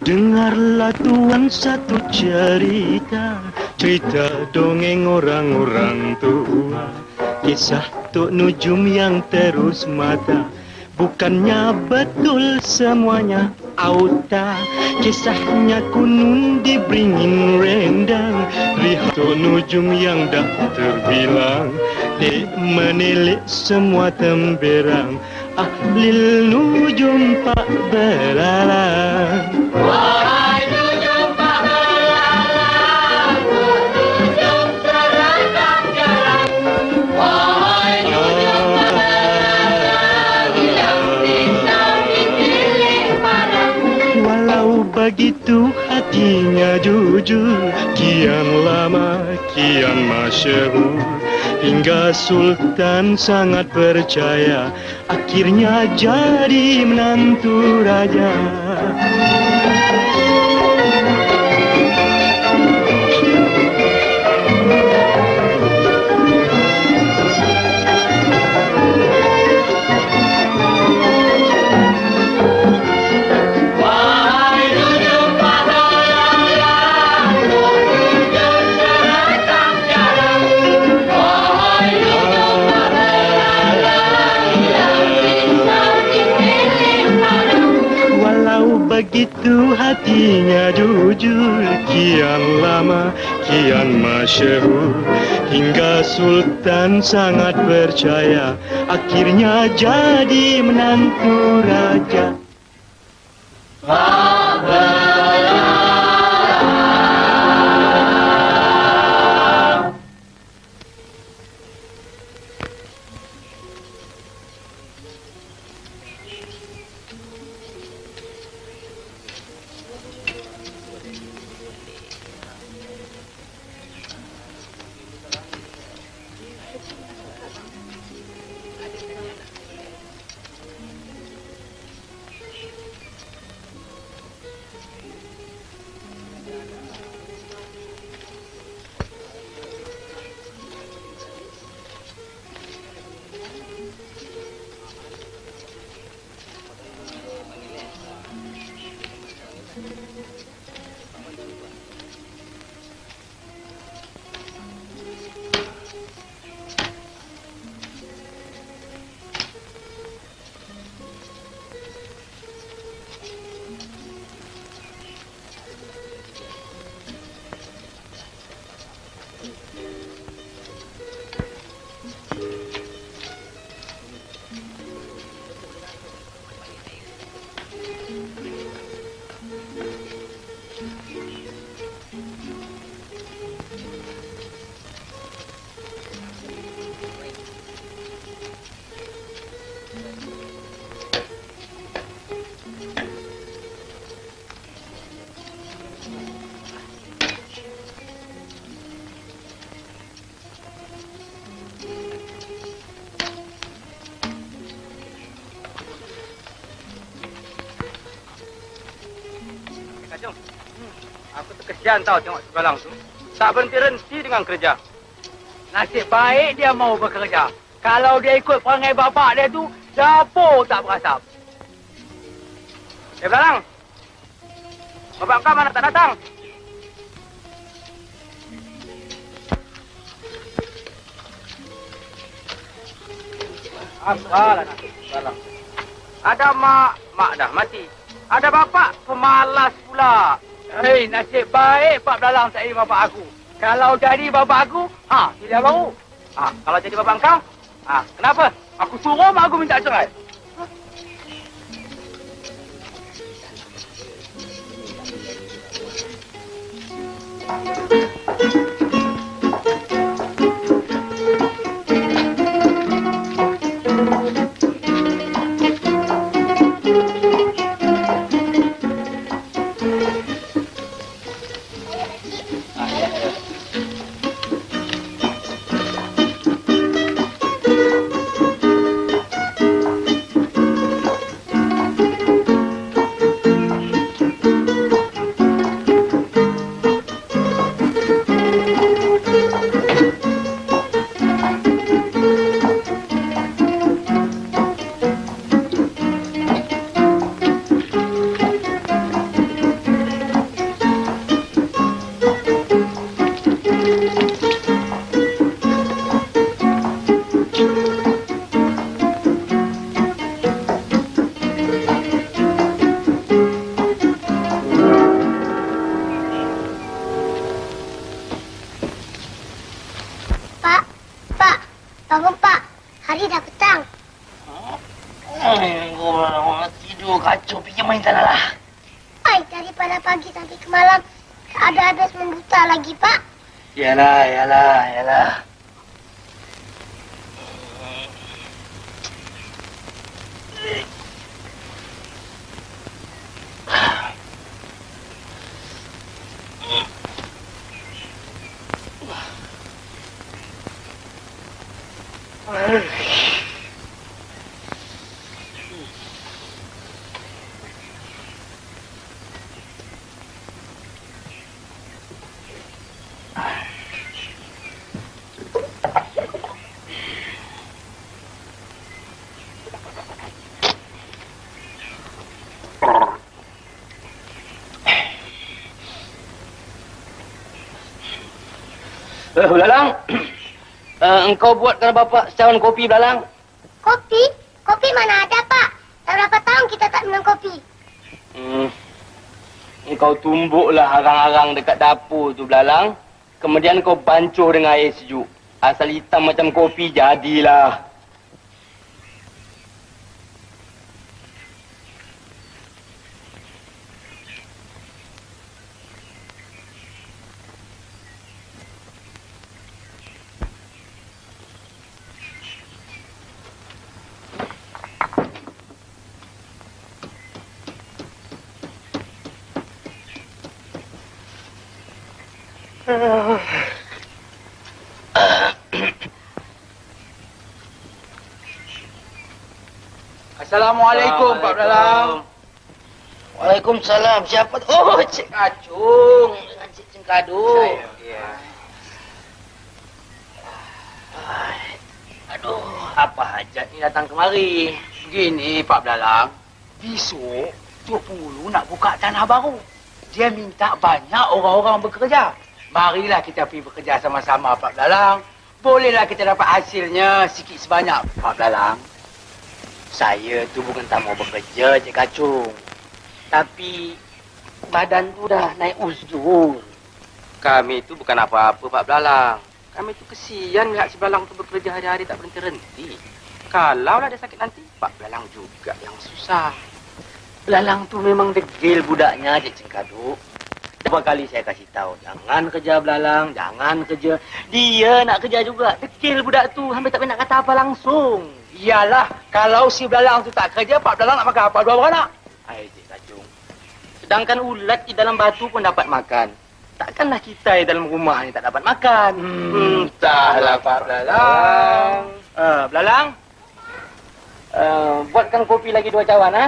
Dengarlah Tuan satu cerita, cerita dongeng orang-orang tua. Kisah Tok Nujum yang terus mata, bukannya betul semuanya auta. Kisahnya kunun dibringin rendang, lihat Tok Nujum yang dah terbilang. Dek menilik semua temberang, Ahlil Nujum pak belalang. Wahai nujum pak belalang, nujum seragam jarang. Wahai nujum pak belalang, yang bisa dipilih barang. Walau begitu hatinya jujur, kian lama kian masyhur, hingga Sultan sangat percaya, akhirnya jadi menantu raja. Begitu hatinya jujur, kian lama kian masyhur, hingga Sultan sangat percaya, akhirnya jadi menantu raja. Aku terkesian tahu tengok sebelang tu. Tak berhenti-henti dengan kerja. Nasib baik dia mau bekerja. Kalau dia ikut perangai bapak dia tu, dapur tak berasap. Belang, bapak kau mana tak datang? Apalah nasib Belang. Ada mak dah mati. Ada bapak pemalas pula. Hei, nasib baik Pak Belalang tak jadi bapak aku. Kalau jadi bapak aku, tidak baru. Kalau jadi bapak kau, kenapa? Aku suruh mak aku minta cerai. Aduh, kacau. Pergi main sana lah. Ay, daripada pagi sampai ke malam, ada habis membuta lagi, Pak. Yalah. Belalang, engkau buatkan bapak secawan kopi, Belalang. Kopi? Kopi mana ada, Pak? Dah berapa tahun kita tak minum kopi? Engkau tumbuklah arang-arang dekat dapur tu, Belalang. Kemudian kau bancuh dengan air sejuk. Asal hitam macam kopi, jadilah. Assalamualaikum, Pak Belalang. Waalaikumsalam. Siapa? Oh, Cik Kacung. Dengan Cik Cengkaduk. Aduh, apa hajat ni datang kemari? Begini, Pak Belalang. Besok, Tok Pulu nak buka tanah baru. Dia minta banyak orang-orang bekerja. Marilah kita pergi bekerja sama-sama, Pak Belalang. Bolehlah kita dapat hasilnya sikit sebanyak, Pak Belalang. Saya tu bukan tak mau bekerja, Cik Kacung. Tapi badan tu dah naik uzur. Kami tu bukan apa-apa, Pak Belalang. Kami tu kesian lihat si Belalang tu bekerja hari-hari tak berhenti-henti. Kalaulah dia sakit nanti, Pak Belalang juga yang susah. Belalang tu memang degil budaknya, Cik Cengkaduk. Berapa kali saya kasih tahu, jangan kerja Belalang, jangan kerja. Dia nak kerja juga. Degil budak tu, hampir tak nak kata apa langsung. Iyalah, kalau si Belalang tu tak kerja, Pak Belalang nak makan apa? Dua beranak. Hai, Cik Kacung. Sedangkan ulat di dalam batu pun dapat makan. Takkanlah kita di dalam rumah ni tak dapat makan. Entahlah, Pak Belalang. Belalang, buatkan kopi lagi 2 cawan, ha?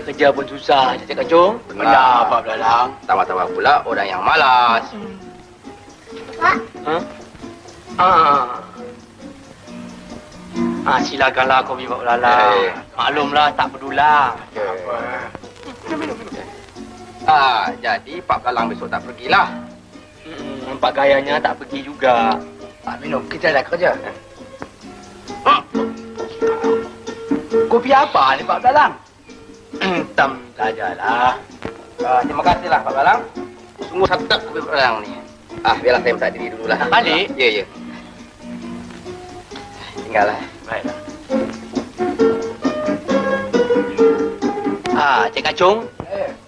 Kerja pun susah, Cik Kacung. Benar, Pak Belalang. Tambah-tambah pula orang yang malas. Pak, Silakanlah kopi Pak Belalang. Maklumlah, tak pedulah. Jadi Pak Belalang besok tak pergilah. Nampak gayanya tak pergi juga. Pak minum, kita dah kerja. Kopi apa ni, Pak Belalang? Hitam sajalah. Terima kasihlah, Pak Belalang. Sungguh sedap kopi Pak Belalang ni. Biarlah saya minta diri dululah. Balik? Ya. Tinggallah. Baiklah. Cik Kacung.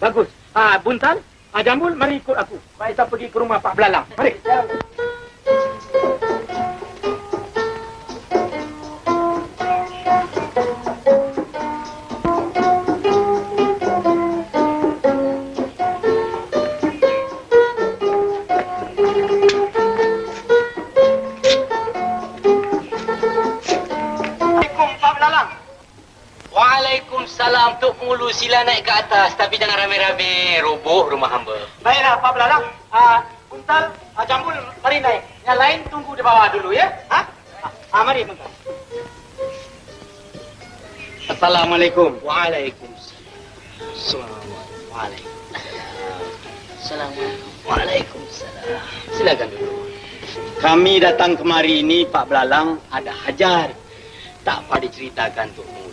Bagus. Buntal, Jambul, mari ikut aku. Kita pergi ke rumah Pak Belalang. Mari. Waalaikumsalam, Tok Mulu. Sila naik ke atas. Tapi jangan rame-rame. Roboh rumah hamba. Baiklah, Pak Belalang. Buntal, Jambul, mari naik. Yang lain tunggu di bawah dulu, ya? Mari, Buntal. Assalamualaikum. Waalaikumsalam. Waalaikumsalam. Silakan dulu. Kami datang kemari ini, Pak Belalang, ada hajar. Tak apa diceritakan, Tok Mulu.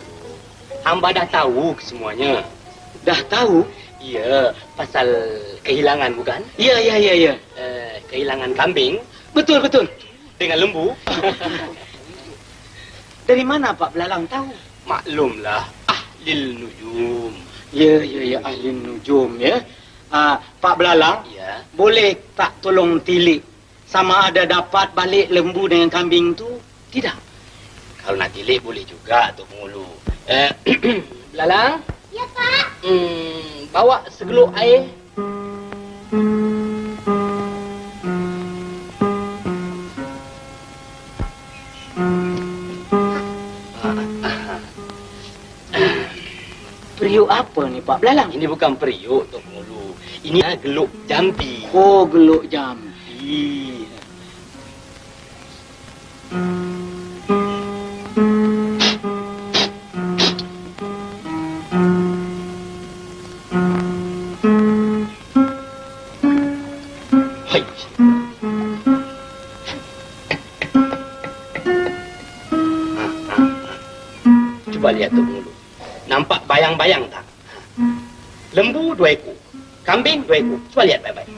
Hamba dah tahu semuanya. Dah tahu? Ya, pasal kehilangan bukan? Ya. Kehilangan kambing Betul. dengan lembu. Dari mana Pak Belalang tahu? Maklumlah, ahlil nujum. Ya, ahli nujum, ya. Pak Belalang, Ya. boleh tak tolong tilik sama ada dapat balik lembu dengan kambing tu? Tidak. Kalau nak tilik boleh juga, Tok Mulu. Belalang, Ya, Pak. bawa segeluk air. Periuk apa ni Pak Belalang? Ini bukan periuk, Tok Mulu. Ini geluk jampi. Oh, geluk jampi. Hai. Cuba lihat, Tok Mulu. Nampak bayang-bayang tak? Lembu 2 ekor. Kambing 2 ekor. Cuba lihat baik-baik.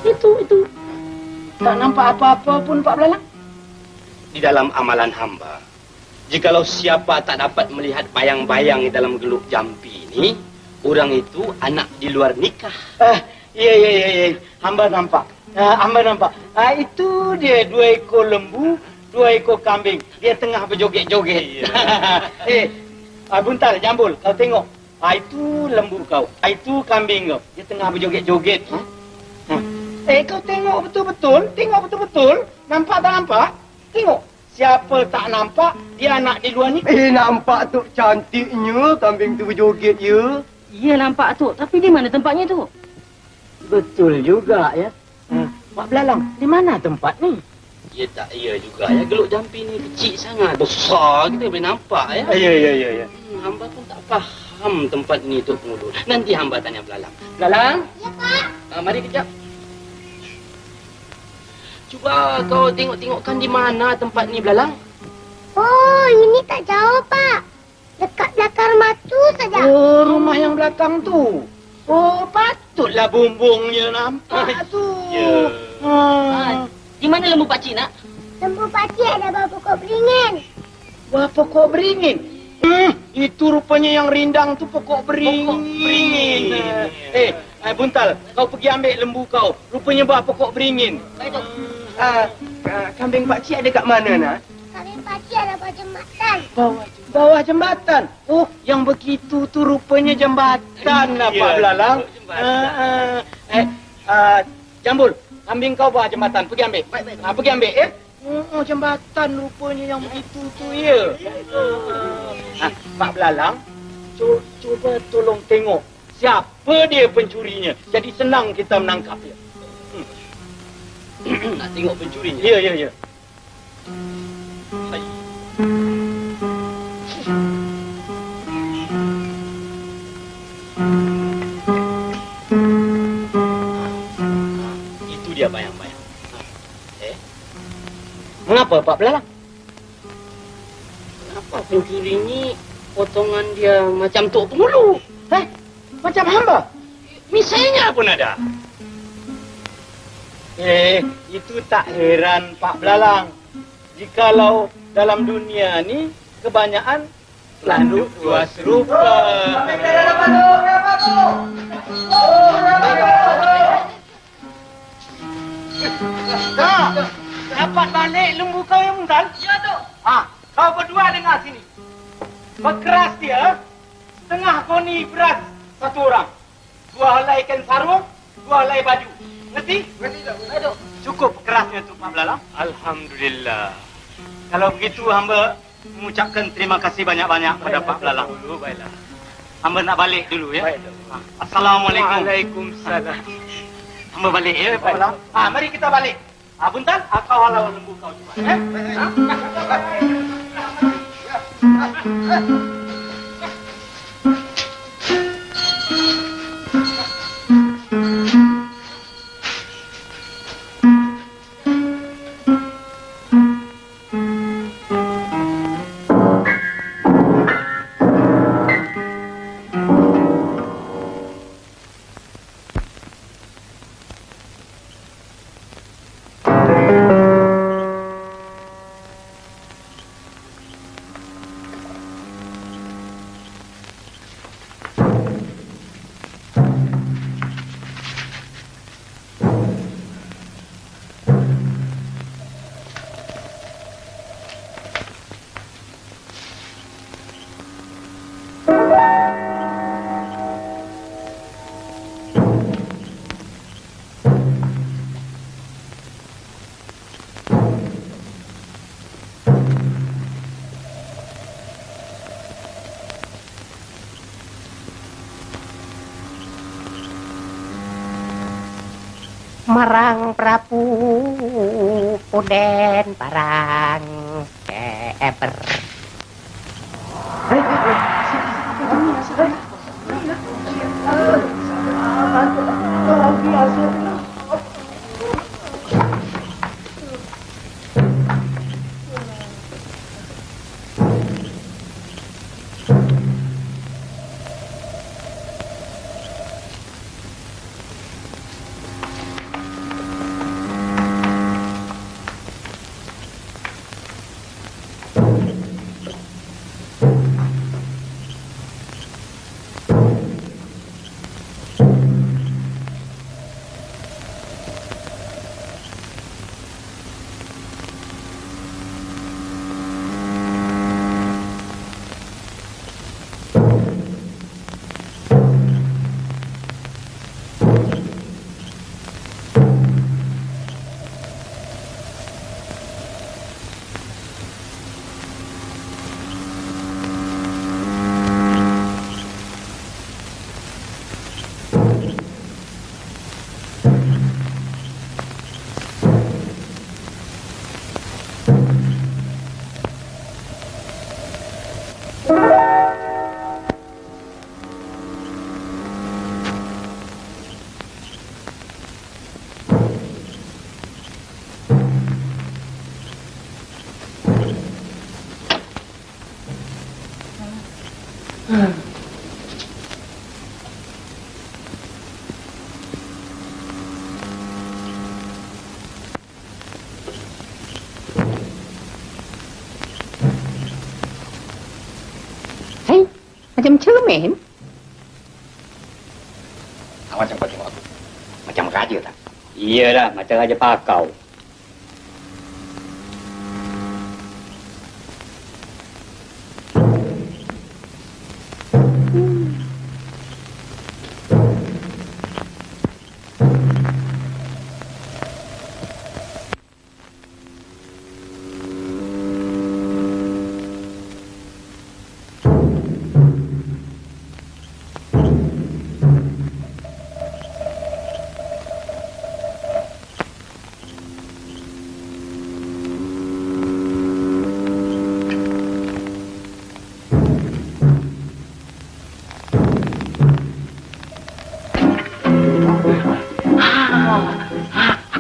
Itu. Tak nampak apa-apa pun Pak Belalang. Di dalam amalan hamba, jikalau siapa tak dapat melihat bayang-bayang di dalam geluk jampi ini, orang itu anak di luar nikah. Ya. Hamba nampak. Itu dia 2 ekor lembu, 2 ekor kambing. Dia tengah berjoget-joget. Buntal, Jambul, kau tengok. Itu lembu kau. Itu kambing kau. Dia tengah berjoget-joget. Kau tengok betul-betul. Tengok betul-betul. Nampak tak nampak? Tengok. Siapa tak nampak, dia anak di luar ni. Nampak tu cantiknya kambing tu berjoget, ya. Ya, nampak tu. Tapi di mana tempatnya tu? Betul juga, ya. Pak Belalang, di mana tempat ni? Ya tak, ya juga ya. Geluk jampi ni kecil sangat. Besar kita boleh nampak ya. Ya. Hamba pun tak faham tempat ni, Tok Mulu. Nanti hamba tanya Belalang. Belalang? Ya, Pak. Mari kejap. Cuba kau tengok-tengokkan di mana tempat ni, Belalang. Oh, ini tak jauh, Pak. Dekat belakang rumah tu saja. Oh, rumah yang belakang tu. Oh, patutlah bumbungnya nampak tu. Ya. Di mana lembu pakcik nak? Lembu pakcik ada bawah pokok beringin. Wah, pokok beringin. Itu rupanya yang rindang tu pokok beringin. Buntal, kau pergi ambil lembu kau. Rupanya bawah pokok beringin. Baik, Tok. Kambing pakcik ada kat mana, nak? Kambing pakcik ada bawah jembatan. Bawah jembatan. Oh, yang begitu tu rupanya jembatan lah, Pak Belalang. Jambul, kambing kau bawah jembatan. Pergi ambil. Pergi ambil, ya. Oh, jembatan rupanya yang begitu tu, ya. Pak Belalang, cuba tolong tengok siapa dia pencurinya. Jadi senang kita menangkap dia. Nak tengok pencurinya? Ya. Hai. Itu dia bayang-bayang. Mengapa, Pak Belalang? Kenapa pencuri ni potongan dia macam Tok Pemulu? Macam hamba? Misalnya pun ada. Itu tak heran, Pak Belalang. Jikalau dalam dunia ni kebanyakan Landuk dua serupa. Dapat balik lembu kau yang Muntal? Ya, Tok. Kau berdua dengar sini. Berkeras dia, setengah koni beras satu orang. 2 helai ikan sarung, 2 helai baju. Ngerti? Ngerti, Tok. Cukup kerasnya tu, Pak Belalang. Alhamdulillah. Kalau begitu, hamba mengucapkan terima kasih banyak-banyak pada Pak Belalang. Baiklah. Hamba nak balik dulu ya. Baik. Assalamualaikum. Waalaikumsalam. Hamba balik ya, Pak Belalang. Mari kita balik. Buntal, kau halau lembu kau juga. Marang Prabu Punden parang keper. Macam cermin. Macam kau tengok aku. Macam raja tak? Iyalah, macam raja pakau.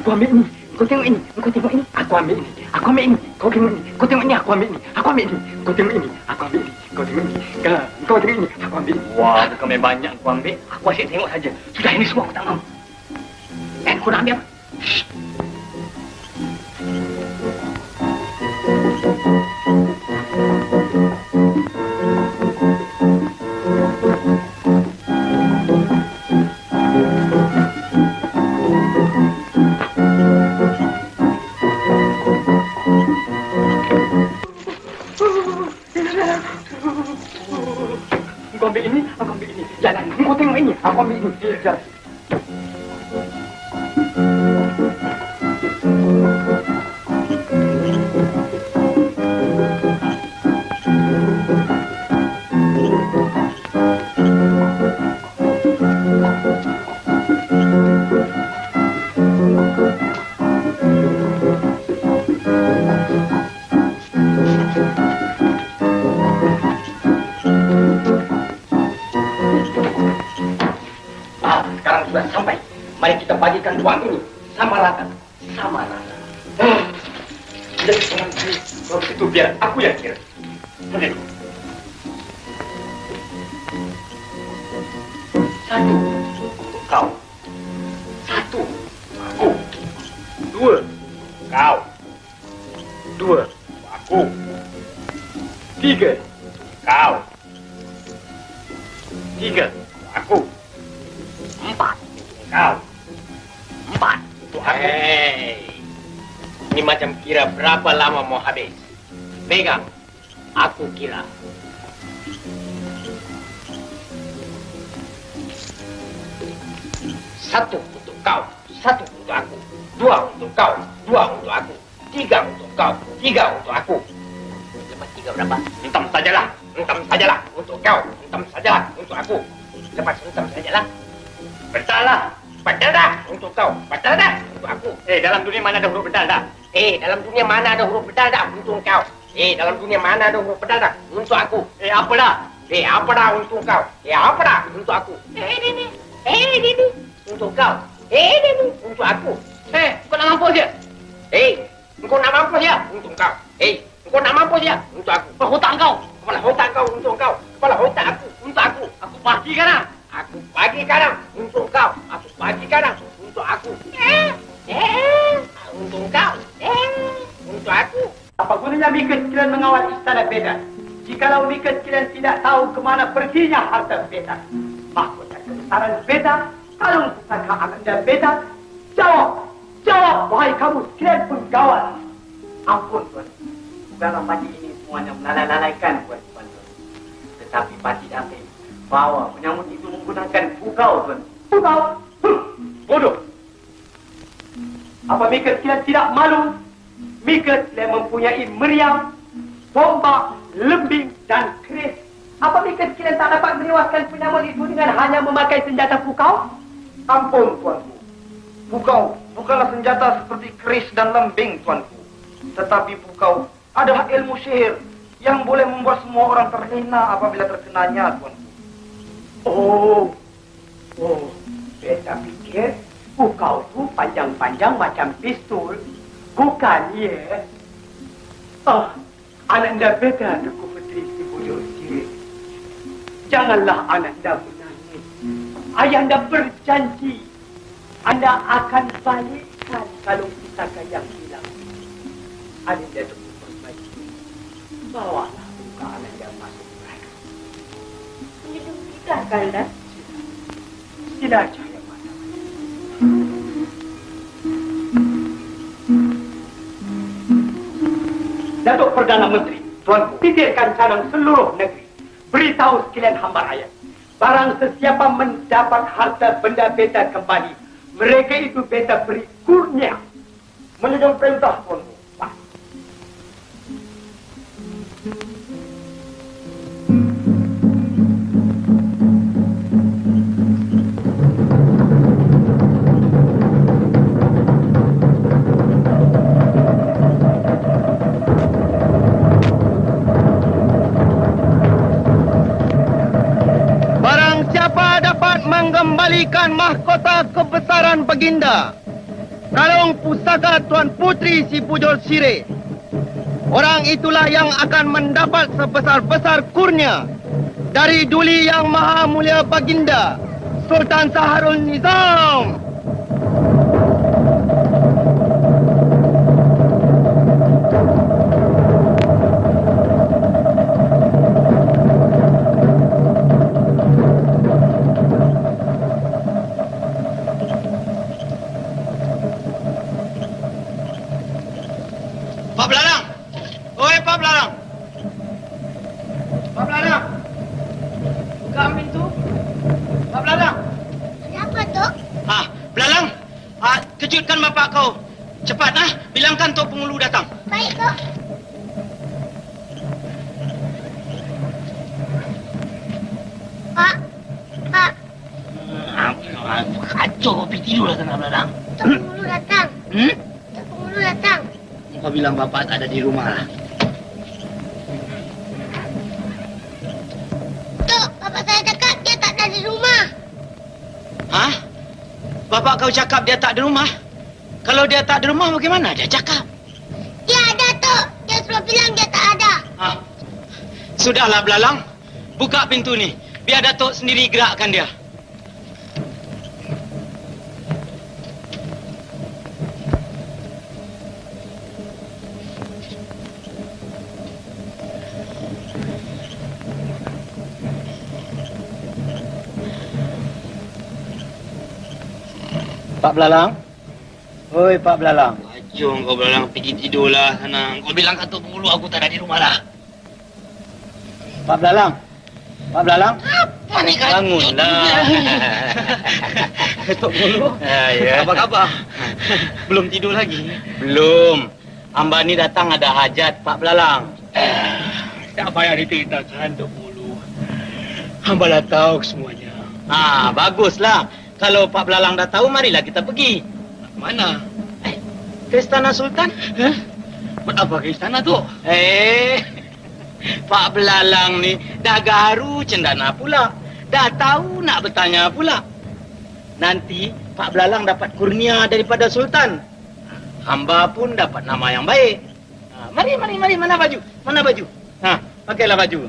Aku ambil ni. Kau tengok ini. Kau tengok ini. Aku ambil ini. Aku ambil ini. Kau tengok ini. Kau tengok ini. Aku ambil ini. Aku ambil ini. Kau tengok ini. Aku ambil ini. Kau tengok ini. Kau tengok ini. Aku ambil ini. Wah, bukan main banyak aku ambil. Aku asyik tengok saja. Sudah, ini semua aku tak mahu. Kau nak ambil apa? Shh. Zulhijjah. Sekarang sudah sampai. Mari kita bagikan uang ini sama rata. Sama rata. Jadi teman ini, kalau begitu biar aku yang kira. Boleh. Satu, kau. Satu, aku. Dua, kau. Dua, aku. Tiga, kau. Tiga, aku. Empat, kau. Empat, untuk aku. Ini macam kira berapa lama mau habis. Pegang, aku kira. Satu untuk kau, satu untuk aku. Dua untuk kau, dua untuk aku. Tiga untuk kau, tiga untuk aku. Lepas tiga berapa? Entam sajalah, entam sajalah untuk kau, entam sajalah untuk aku. Lepas entam sajalah. Betul dah, betul dah untuk kau, betul dah untuk aku. Dalam dunia mana ada huruf betul dah? Dalam dunia mana ada huruf betul dah untuk kau? Dalam dunia mana ada huruf betul dah untuk aku? Apa dah? Apa dah untuk kau? Apa dah untuk aku? Ini untuk kau. Ini untuk aku. Kau nak mampus je? Kau nak mampus je untuk kau. Kau nak mampus je untuk aku. Kepala otak kau. Kepala otak kau untuk kau. Kepala otak aku untuk aku. Aku bagi kadang. Aku bagi kadang untuk kau. Aku bagi kadang untuk aku. Untuk kau. Untuk aku. Apa gunanya Mika sekalian mengawal istana Beda? Jikalau Mika sekalian tidak tahu kemana perginya harta Beda. Mahkota kebesaran Beda, kalung pusaka Ananda Beda. Jawab! Jawab, wahai kamu sekalian penggawal. Ampun, Tuan. Dalam pagi ini semuanya melalaikan Tuan. Tetapi pagi Damping bahwa penyambut itu menggunakan pukau, Tuan. Pukau? Bodoh! Apa Mika sekalian tidak malu? Mika sekalian mempunyai meriam, tombak, lembing dan keris. Apa Mika sekalian tak dapat menewaskan penyambut itu dengan hanya memakai senjata pukau? Ampun, Tuanku. Pukau bukanlah senjata seperti keris dan lembing, Tuanku. Tetapi pukau adalah ilmu sihir yang boleh membuat semua orang terlena apabila terkenanya, Tuanku. Oh, Beta pikir pukau tu panjang-panjang macam pistol. Bukan, ya? Ananda Beta Tuku Putri si Bujur Sirih. Janganlah Ananda menangis. Ayahanda berjanji Anda akan balikkan kalung pusaka yang hilang. Ananda Tuku perbaiki. Bawalah buka Ananda masuk mereka. Begitu kita, Kanda. Sila cahaya mata. Datuk Perdana Menteri, Tuanku, pikirkan cadang seluruh negeri. Beritahu sekalian hamba rakyat. Barang sesiapa mendapat harta benda Beta kembali, mereka itu Beta beri kurnia. Menjunjung perintah, Tuanku. Mengembalikan mahkota kebesaran Baginda, kalung pusaka Tuan Putri si Bujur Sirih. Orang itulah yang akan mendapat sebesar-besar kurnia dari Duli Yang Maha Mulia Baginda Sultan Saharul Nizam. Pak Belarang! Oi, Pak Belarang! Pak Belarang! Buka pintu! Pak Belarang! kejutkan bapak kau. Cepat, bilangkan Tok Pengulu datang. Baik, Kok. Pak. Pak. Kacau kau pergi tidur lah tengah belakang. Tok Pengulu datang. Tok Pengulu datang. Kau bilang bapak tak ada di rumah lah. Tok, bapak saya cakap dia tak ada di rumah. Hah? Bapak kau cakap dia tak ada rumah? Kalau dia tak ada rumah, bagaimana dia cakap? Dia ada, Tok. Dia suruh bilang dia tak ada. Sudahlah, Belalang. Buka pintu ni. Biar Datuk sendiri gerakkan dia. Pak Belalang. Oi, Pak Belalang. Jom kau Belalang pergi tidurlah sana. Kau bilang kat Tok Pengulu aku tak ada di rumah lah. Pak Belalang. Pak Belalang. Apa ni kan? Bangunlah. Tok Pengulu. Ya. Apa khabar? Belum tidur lagi? Belum. Hamba ni datang ada hajat Pak Belalang. Tak payah diceritakan Tok Pengulu. Hamba dah tahu semuanya. Baguslah. Kalau Pak Belalang dah tahu, marilah kita pergi. Mana? Ke Istana Sultan. Buat apa ke istana tu? Pak Belalang ni dah garu cendana pula. Dah tahu nak bertanya pula. Nanti Pak Belalang dapat kurnia daripada Sultan. Hamba pun dapat nama yang baik. Mari. Mana baju? Mana baju? Pakailah baju.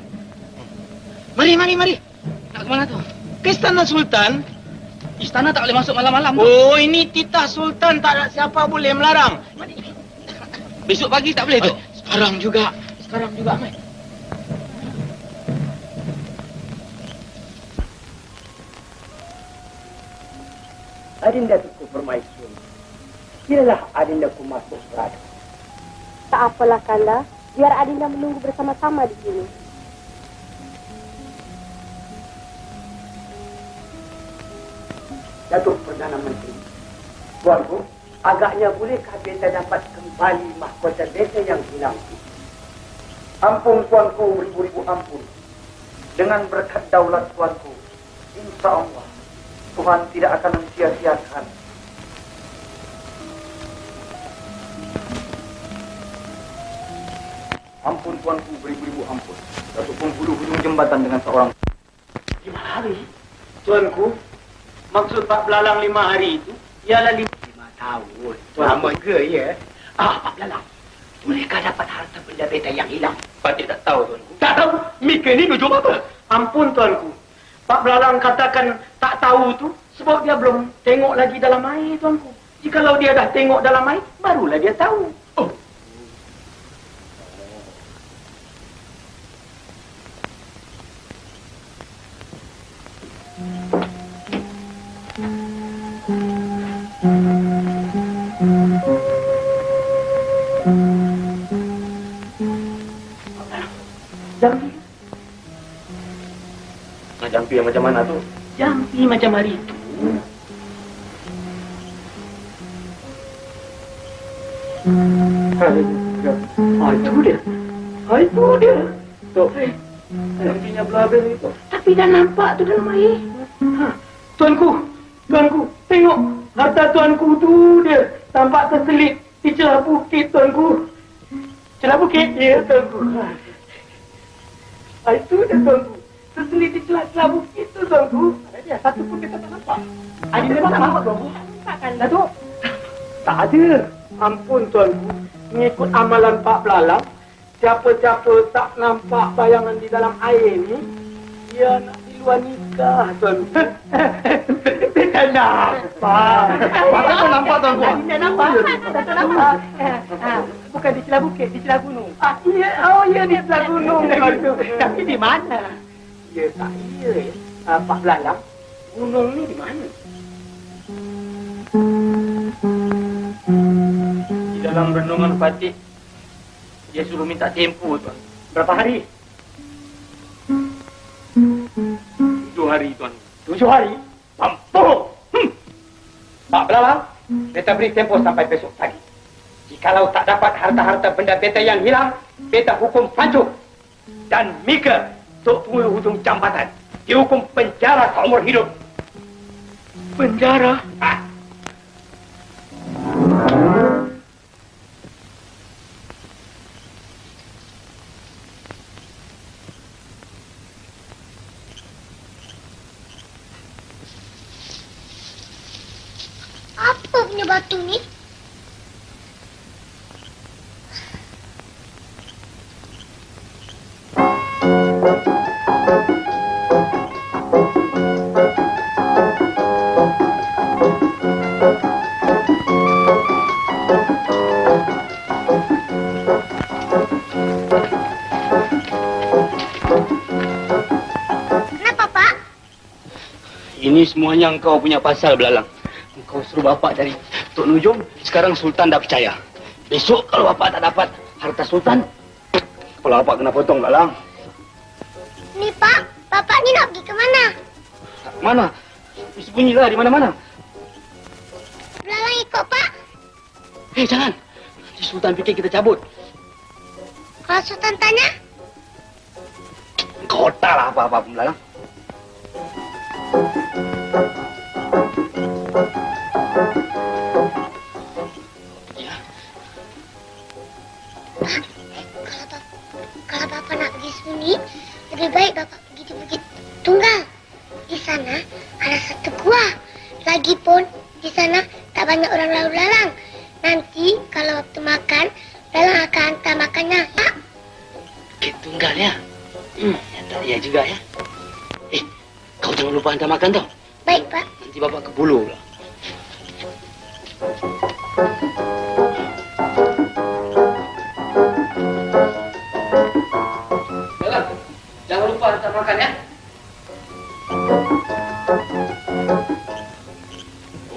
Mari. Nak ke mana tu? Ke Istana Sultan. Istana tak boleh masuk malam-malam tu. Oh, ini titah Sultan. Tak ada siapa boleh melarang. Mari. Besok pagi tak boleh tu? Sekarang juga, Mai. Adinda Tuku Permaisuri, kiralah Adindaku masuk berada. Tak apalah, Kanda. Biar Adinda menunggu bersama-sama di sini. Datuk Perdana Menteri, Tuanku, agaknya bolehkah beta dapat kembali mahkota beta yang hilang? Ampun Tuanku, beribu-ribu ampun. Dengan berkat daulat Tuanku, insya Allah Tuhan tidak akan mensia-siakan. Ampun Tuanku, beribu-ribu ampun. Datuk Penghulu hujung jembatan dengan seorang. 5 hari? Tuanku, maksud Pak Belalang 5 hari itu ialah 5 tahun. Lama ke, ya? Pak Belalang, bolehkah dapat harta benda beta yang hilang? Patut tak tahu tuanku. Tak tahu? Mika ni berjumpa apa? Ampun Tuanku. Pak Belalang katakan tak tahu tu sebab dia belum tengok lagi dalam air, Tuanku. Jikalau dia dah tengok dalam air, barulah dia tahu. Jampi. Jampi yang macam mana tu? Jampi macam hari itu. Itu dia. Tok. Jampinya belabel itu. Tapi dah nampak tu dalam air. Tuanku, tengok. Harta tuanku tu dia tampak terselit di celah bukit, Tuanku. Celah bukit? Ya, Tuanku. Itu dia, Tuanku. Terselit di celah bukit tu, Tuanku. Ada satu pun kita tak nampak. Ada memang tak nampak, Tuanku. Takkan, Datuk? Tak ada. Ampun, Tuanku. Mengikut amalan Pak Belalang, siapa-siapa tak nampak bayangan di dalam air ni, dia nak di luar nikah, Tuanku. Tidak nampak. Tak nampak, Tuanku. Tidak nampak. Tak nampak. Bukan di celah bukit, di celah gunung. Ya, di celah gunung. Tapi di mana? Ya, tak iya. Pak Belalang, gunung ni di mana? Di dalam renungan Fatih, dia suruh minta tempoh, Tuan. Berapa hari? 7 hari, Tuan. 7 hari? Mampu! Pak Belalang, Beta beri tempo sampai besok pagi. Jikalau tak dapat harta-harta benda beta yang hilang, beta hukum pancung. Dan Mika, tok pengulu hujung jambatan, dihukum penjara seumur hidup. Penjara? Apa punya batu ni? Kenapa, Pak? Ini semuanya engkau punya pasal, Belalang. Engkau suruh bapak cari Tok Nujum, sekarang Sultan dah percaya. Besok kalau bapak tak dapat harta Sultan, kepala bapak kena potong, Belalang. Ni, Pak. Bapak ni nak pergi ke mana? Mana? Sembunyilah di mana-mana. Belalang ikut, Pak. Jangan. Si Sultan fikir kita cabut. Kalau Sultan tanya, Kau tak lah apa-apa pun, Belalang. kalau Bapak nak pergi sembunyi, lebih baik Bapak pergi di Bukit Tunggal. Di sana ada satu gua. Lagipun di sana tak banyak orang lalu lalang. Nanti kalau waktu makan, Belalang akan hantar makannya. Pak. Bukit Tunggal ya? Ya tak ya juga ya. Kau jangan lupa hantar makan tau. Baik, Pak. Nanti bapak ke bulu pula. Jangan lupa hantar makan ya.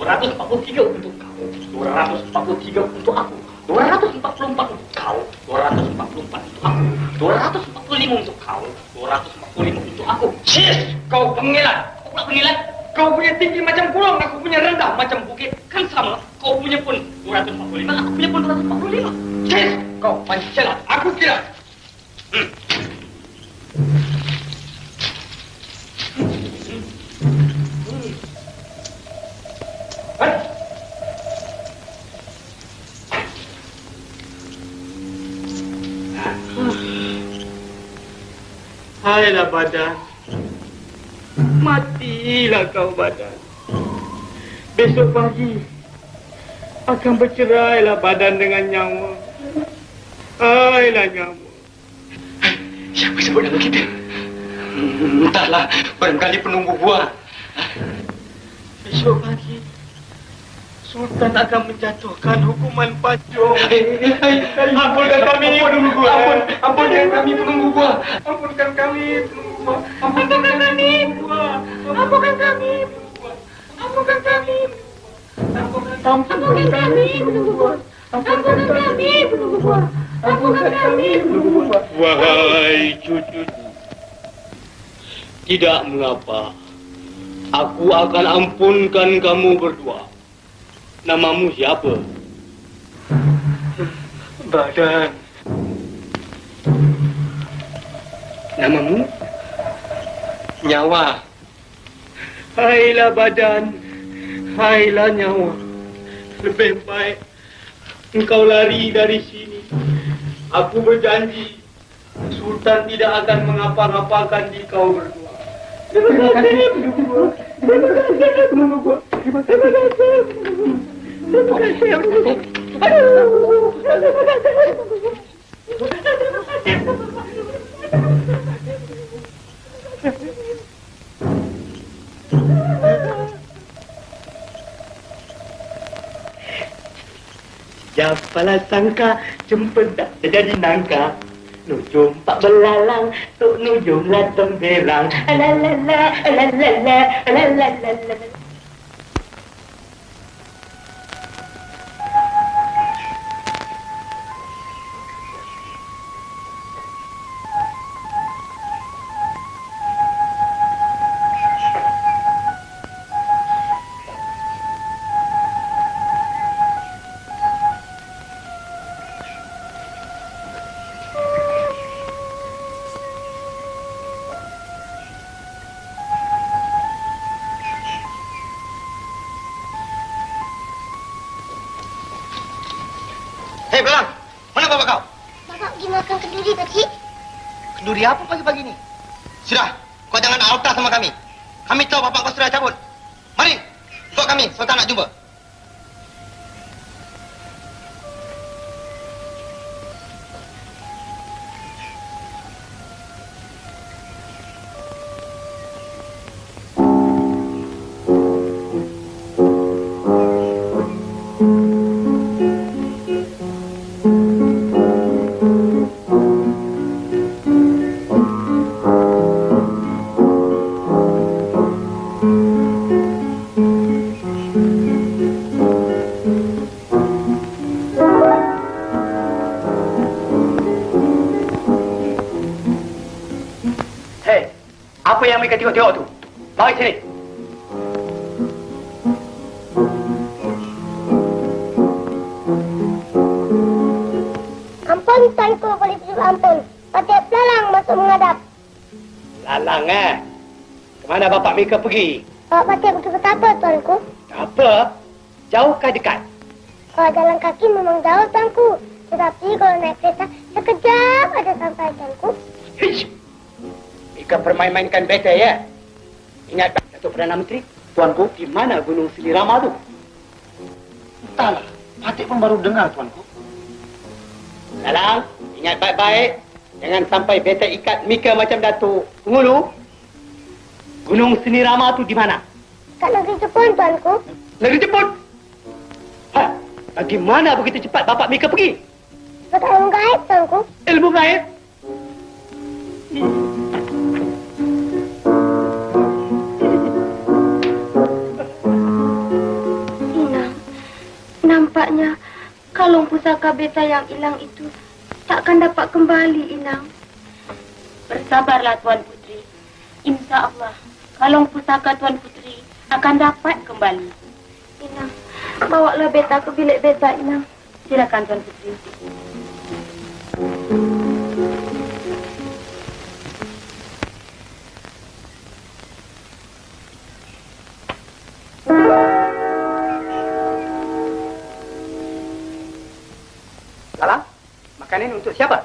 243 untuk kau. 243 untuk aku. 244 untuk kau. 244 untuk aku. 245 untuk kau. 245 untuk aku. Sis, kau pengilat. Kau pula pengilat. Kau punya tinggi macam gunung, aku punya rendah macam bukit. Kan sama. Kau punya pun 245, aku punya pun 245. Sis, kau pancalah. Aku kira. Hailah badan. Matilah kau badan. Besok pagi akan bercerailah badan dengan nyawa. Hailah nyawa. Siapa sebut nama kita? Entahlah, barangkali penunggu buah. Besok pagi Sultan akan menjatuhkan hukuman pancung. Ampunkan kami, penunggu buah. Ampunkan kami, penunggu buah. Ampunkan kami, penunggu buah. Ampunkan kami, buah. Ampunkan kami, buah. Ampunkan kami. Ampunkan kami, penunggu buah. Ampunkan kami, penunggu buah. Ampunkan kami, penunggu buah. Wahai cucuku, tidak mengapa. Aku akan ampunkan kamu berdua. Namamu siapa? Badan. Namamu? Nyawa. Hailah badan. Hailah nyawa. Lebih baik engkau lari dari sini. Aku berjanji Sultan tidak akan mengapa-ngapakan di kau berdua. Terima kasih, penunggu. Terima kasih, penunggu. Terima kasih. Terima kasih. Aduh. Siapalah sangka cempedak jadi nangka. Nujum tak belalang, Tok Nujum lah temberang. Alalala, alalala, alalala. Belalang, mana bapak kau? Bapak pergi makan kenduri, kecil. Kenduri apa pagi-pagi ni? Sudah, kau jangan alta sama kami. Kami tahu bapak kau sudah cabut. Mari, ikut kami, Sultan nak jumpa. Apa yang mereka tengok-tengok tu? Bawa sini. Ampun, Tuanku, boleh tujuh ampun. Patih Belalang masuk menghadap. Lalang Kemana bapak mereka pergi? Bapak Patih pergi betapa, Tuanku? Apa? Jauh ke dekat? Kalau jalan kaki memang jauh, Tuanku. Tetapi kalau naik kereta, sekejap ada sampai, Tuanku. Hish! Mereka permain-mainkan beta, ya? Ingat, Datuk Perdana Menteri, Tuanku, di mana Gunung Selirama tu? Entahlah, Patih pun baru dengar, Tuanku. Lalang, ingat baik-baik. Jangan sampai beta ikat Mika macam Datuk Ngulu. Gunung Selirama tu di mana? Kat negeri Jepun, Tuanku. Negeri Jepun? Bagaimana begitu cepat bapak Mika pergi? Sebab ilmu gaib, Tuanku. Ilmu gaib? Nampaknya kalung pusaka beta yang hilang itu takkan dapat kembali, Inang. Bersabarlah, Tuan Putri. Insya Allah, kalung pusaka Tuan Putri akan dapat kembali. Inang, bawalah beta ke bilik beta, Inang. Silakan, Tuan Putri. Lalang, makanan ini untuk siapa?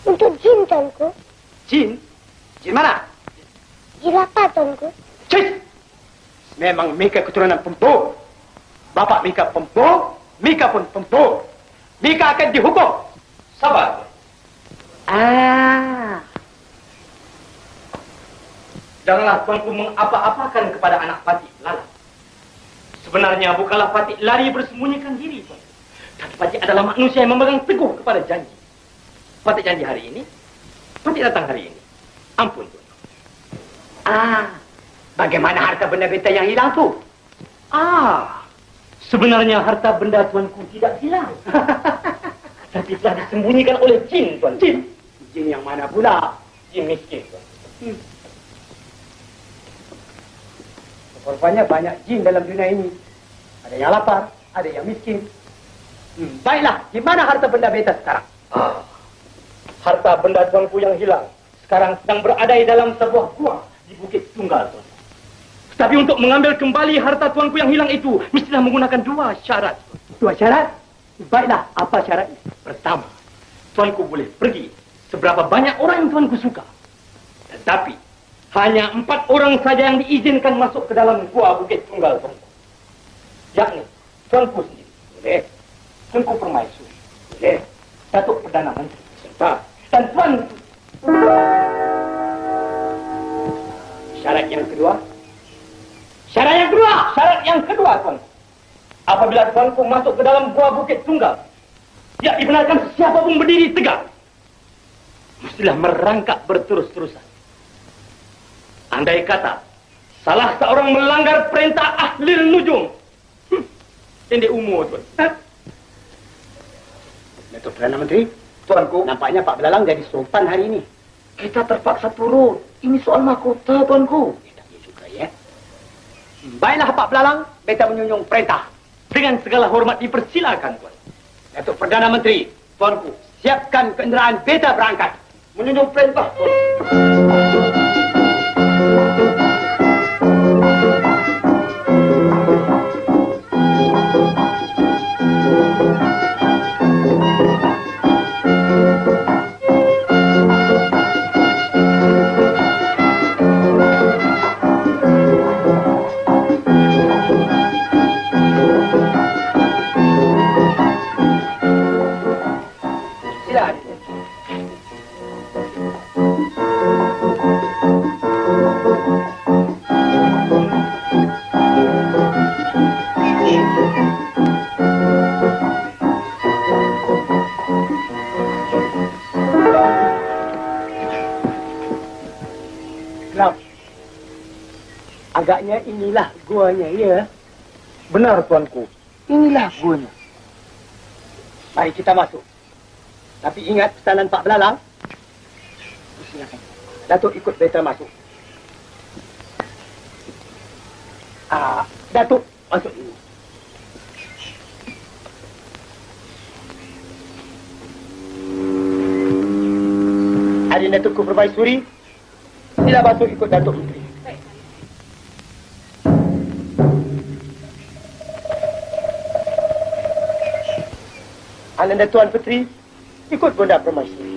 Untuk jin, Tuanku. Jin? Jin mana? Jin lapar, Tuanku. Cik! Memang Mika keturunan pempuk. Bapak Mika pempuk, Mika pun pempuk. Mika akan dihukum. Sabar. Janganlah tuanku mengapa-apakan kepada anak Patih Lalang. Sebenarnya bukanlah Patih lari bersembunyikan diri, Tuan. Tapi Patih adalah manusia yang memegang teguh kepada janji. Patih janji hari ini, Patih datang hari ini. Ampun, Tuan. Bagaimana harta benda beta yang hilang tu? Sebenarnya harta benda tuanku tidak hilang. Tapi telah disembunyikan oleh jin, Tuan. Jin? Jin yang mana pula? Jin miskin, Tuan. Rupanya banyak jin dalam dunia ini. Ada yang lapar, ada yang miskin. Baiklah, di mana harta benda beta sekarang? Harta benda tuanku yang hilang sekarang sedang berada dalam sebuah gua di Bukit Tunggal, Tuan. Tapi untuk mengambil kembali harta tuanku yang hilang itu, mestilah menggunakan dua syarat. Dua syarat? Baiklah, apa syaratnya? Pertama, tuanku boleh pergi seberapa banyak orang yang tuanku suka. Tetapi, hanya 4 orang saja yang diizinkan masuk ke dalam gua Bukit Tunggal, tuanku. Yakni, tuanku sendiri. Boleh. Tuanku Permaisuri. Boleh. Datuk Perdana Menteri. Serta. Dan tuanku. Syarat yang kedua. Syarat yang kedua, Tuan. Apabila tuanku masuk ke dalam gua Bukit Tunggal, tidak dibenarkan siapa pun berdiri tegak. Mestilah merangkak berterus-terusan. Andai kata salah seorang melanggar perintah Ahlil Nujum, pendek umur, Tuan. Datuk Perdana Menteri, tuanku, nampaknya Pak Belalang jadi sultan hari ini. Kita terpaksa turun. Ini soal mahkota, tuanku. Baiklah, Pak Belalang, beta menyunjung perintah. Dengan segala hormat dipersilakan, Tuan. Datuk Perdana Menteri, tuanku, siapkan kenderaan beta berangkat. Menyunjung perintah, Tuan. Agaknya inilah guanya, ya. Benar, tuanku. Inilah guanya. Mari kita masuk. Tapi ingat pesanan Pak Belalang. Silakan. Datuk ikut beta masuk. Datuk masuk ini. Hari Datukku Permaisuri, sila masuk ikut Datuk Putri. Ananda Tuan Putri, ikut Bunda Permaisuri.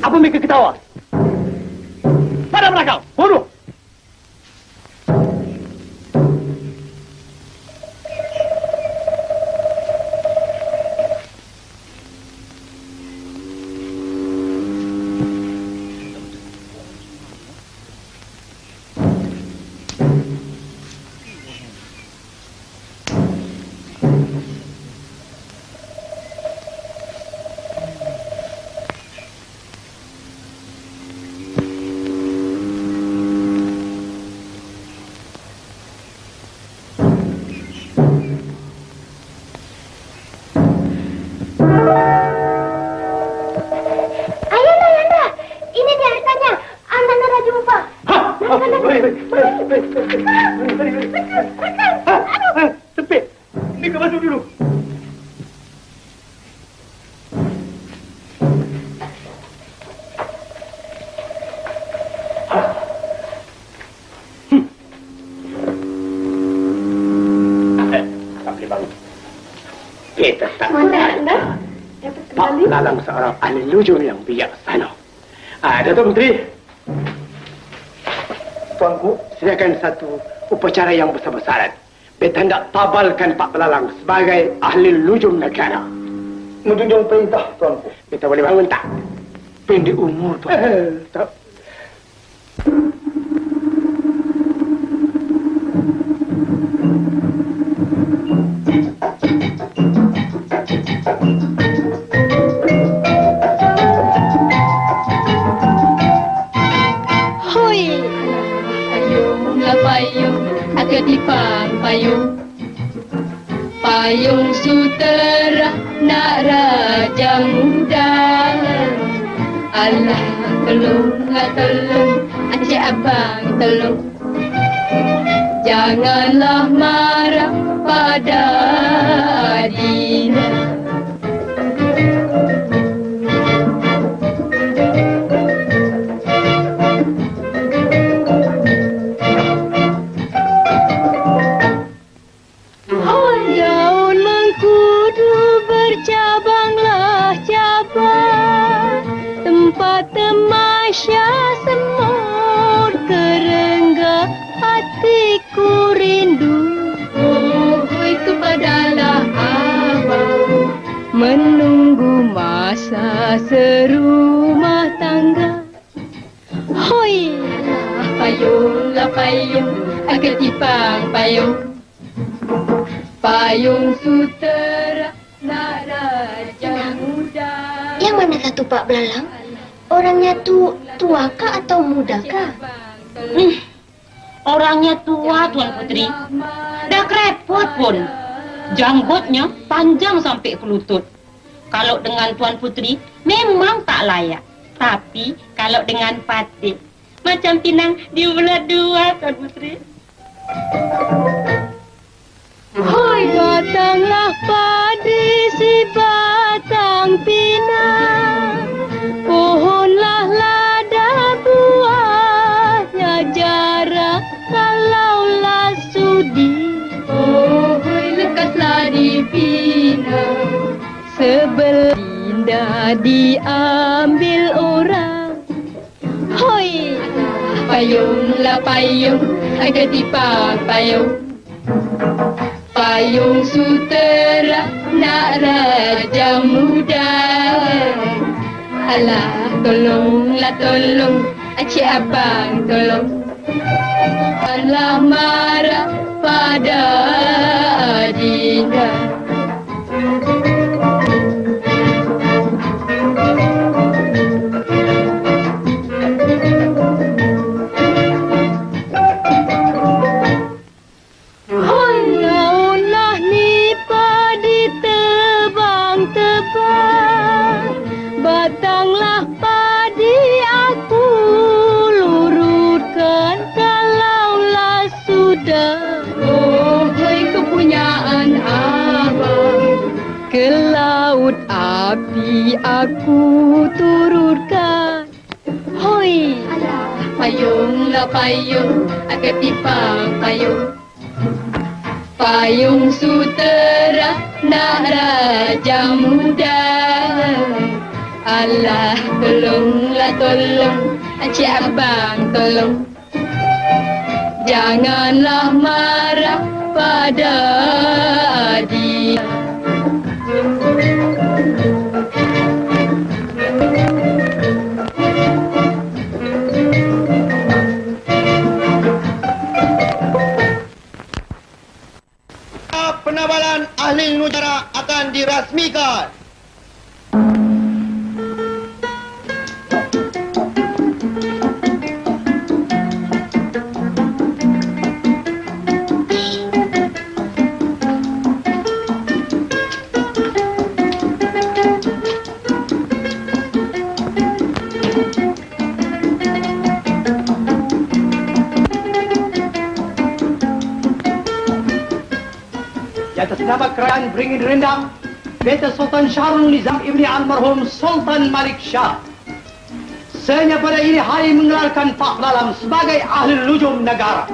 Apa mereka ketawa? Pada belakang, bunuh! Sepit, ini kau masuk dulu. Tak boleh bangun. Kita tak ada. Pak Belalang seorang ahli lujur yang bijaksana. Datuk Menteri. Tuanku, silakan satu upacara yang besar-besaran. Beta hendak tabalkan Pak Belalang sebagai ahli lujur negara. Menjunjung perintah, tuanku. Beta boleh bangun tak? Pendek umur, tuan. Tak. Payung sutera nak raja muda. Allah tolong, Encik Abang tolong. Janganlah marah pada Adina. Temasya semut kerengga hatiku rindu. Kepadalah abang menunggu masa serumah tangga. Hoi, payunglah payung, ketipang payung. Payung sutera nak raja muda. Yang mana satu Pak Belalang? Orangnya tuakah atau mudakah? Orangnya tua, Tuan Putri. Dah kerepot pun. Janggutnya panjang sampai ke lutut. Kalau dengan Tuan Putri, memang tak layak. Tapi kalau dengan Patih, macam pinang diulat dua, Tuan Putri. Hoi, datanglah padi si batang pinang. Pohonlah lada buahnya jarak kalaulah sudi. Lekaslah dibina. Sebelah indah diambil orang. Hoi, Payunglah payung, ketipang payung. Payung sutera nak raja muda. Alah, tolonglah tolong, Encik Abang tolong. Alah marah pada Adinda. Naulah nipah ditebang-tebang, batanglah padi aku lurutkan kalaulah sudah. Oh, hai kepunyaan abang, ke laut api aku turutkan. Hoi, payunglah payung, ketipa payung. Payung sutera nak raja muda. Alah tolonglah tolong, Encik Abang tolong. Janganlah marah pada dia. Penabalan ahli nujara akan dirasmikan. Atas nama kerajaan Beringin Rendang, Beta Sultan Syahrul Nizam Ibni Almarhum Sultan Malik Shah, saya pada ini hari mengelarkan Pak Dalam sebagai ahli lujum negara.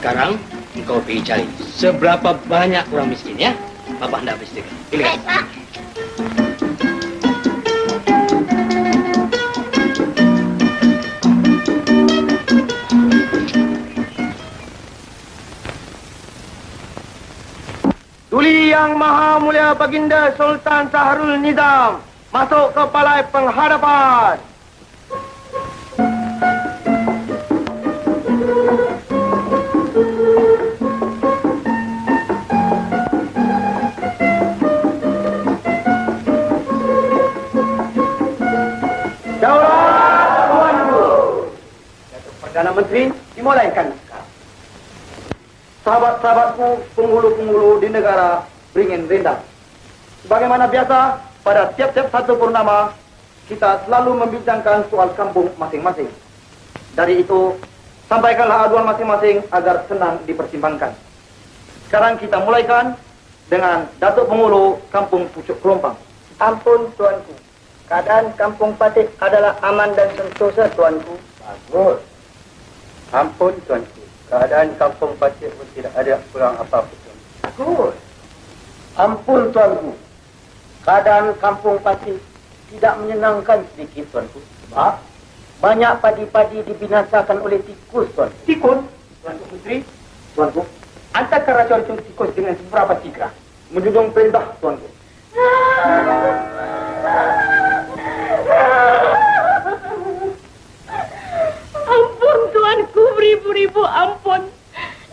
Sekarang engkau pergi cari seberapa banyak orang miskin ya. Bapak hendak pastikan. Pilih. Tuli Yang Maha Mulia Baginda Sultan Syahrul Nizam masuk ke balai penghadapan. Perdana Menteri dimulaikan sekarang. Sahabat-sahabatku, penghulu-penghulu di negara Beringin Rendang. Sebagaimana biasa, pada tiap-tiap satu purnama, kita selalu membincangkan soal kampung masing-masing. Dari itu, sampaikanlah aduan masing-masing agar senang dipertimbangkan. Sekarang kita mulaikan dengan Datuk Penghulu Kampung Pucuk Kelompang. Ampun, Tuanku. Keadaan Kampung Patik adalah aman dan sentosa, Tuanku. Bagus. Ampun, Tuanku. Keadaan Kampung Patik pun tidak ada kurang apa-apa, Tuanku. Bagus. Ampun, Tuanku. Keadaan Kampung Patik tidak menyenangkan sedikit, Tuanku. Sebab? Banyak padi-padi dibinasakan oleh tikus, Tuanku. Tikus? Tuanku Putri? Tuanku, antarkan racun-racun tikus dengan beberapa tigra. Menjunjung perintah, Tuanku. ampun Tuanku, beribu-ribu ampun.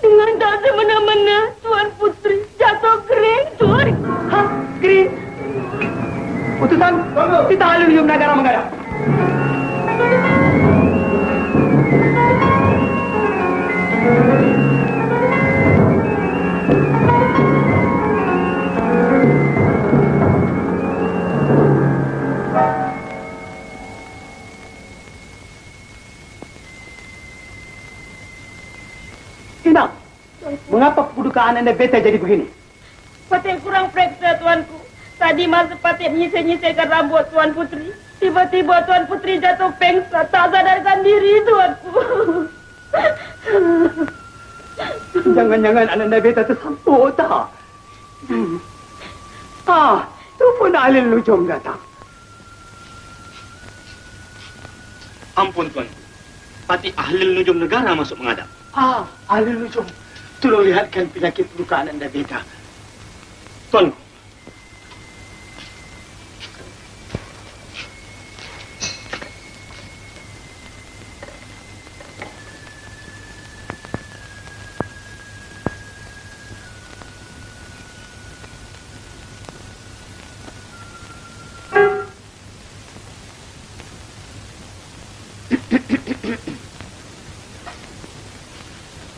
Dengan tak semena-mena, Tuan Putri jatuh kering, Tuan. Hah? Kering? Utusan, kita alun negara menghadap. Inang, mengapa kedudukan Anda Beta jadi begini? Patik kurang periksa, Tuanku. Tadi masa Patik menyisir-nyisirkan rambut Tuan Putri, tiba-tiba Tuan Putri jatuh pengsan, tak sadarkan diri, Tuanku. Jangan-jangan Ananda Beta tersampuk tak? Tu pun Ahli Nujum datang. Ampun Tuanku. Patik Ahli Nujum negara masuk menghadap. Ahli Nujum. Tolong lihatkan penyakit luka Ananda Beta. Tuanku.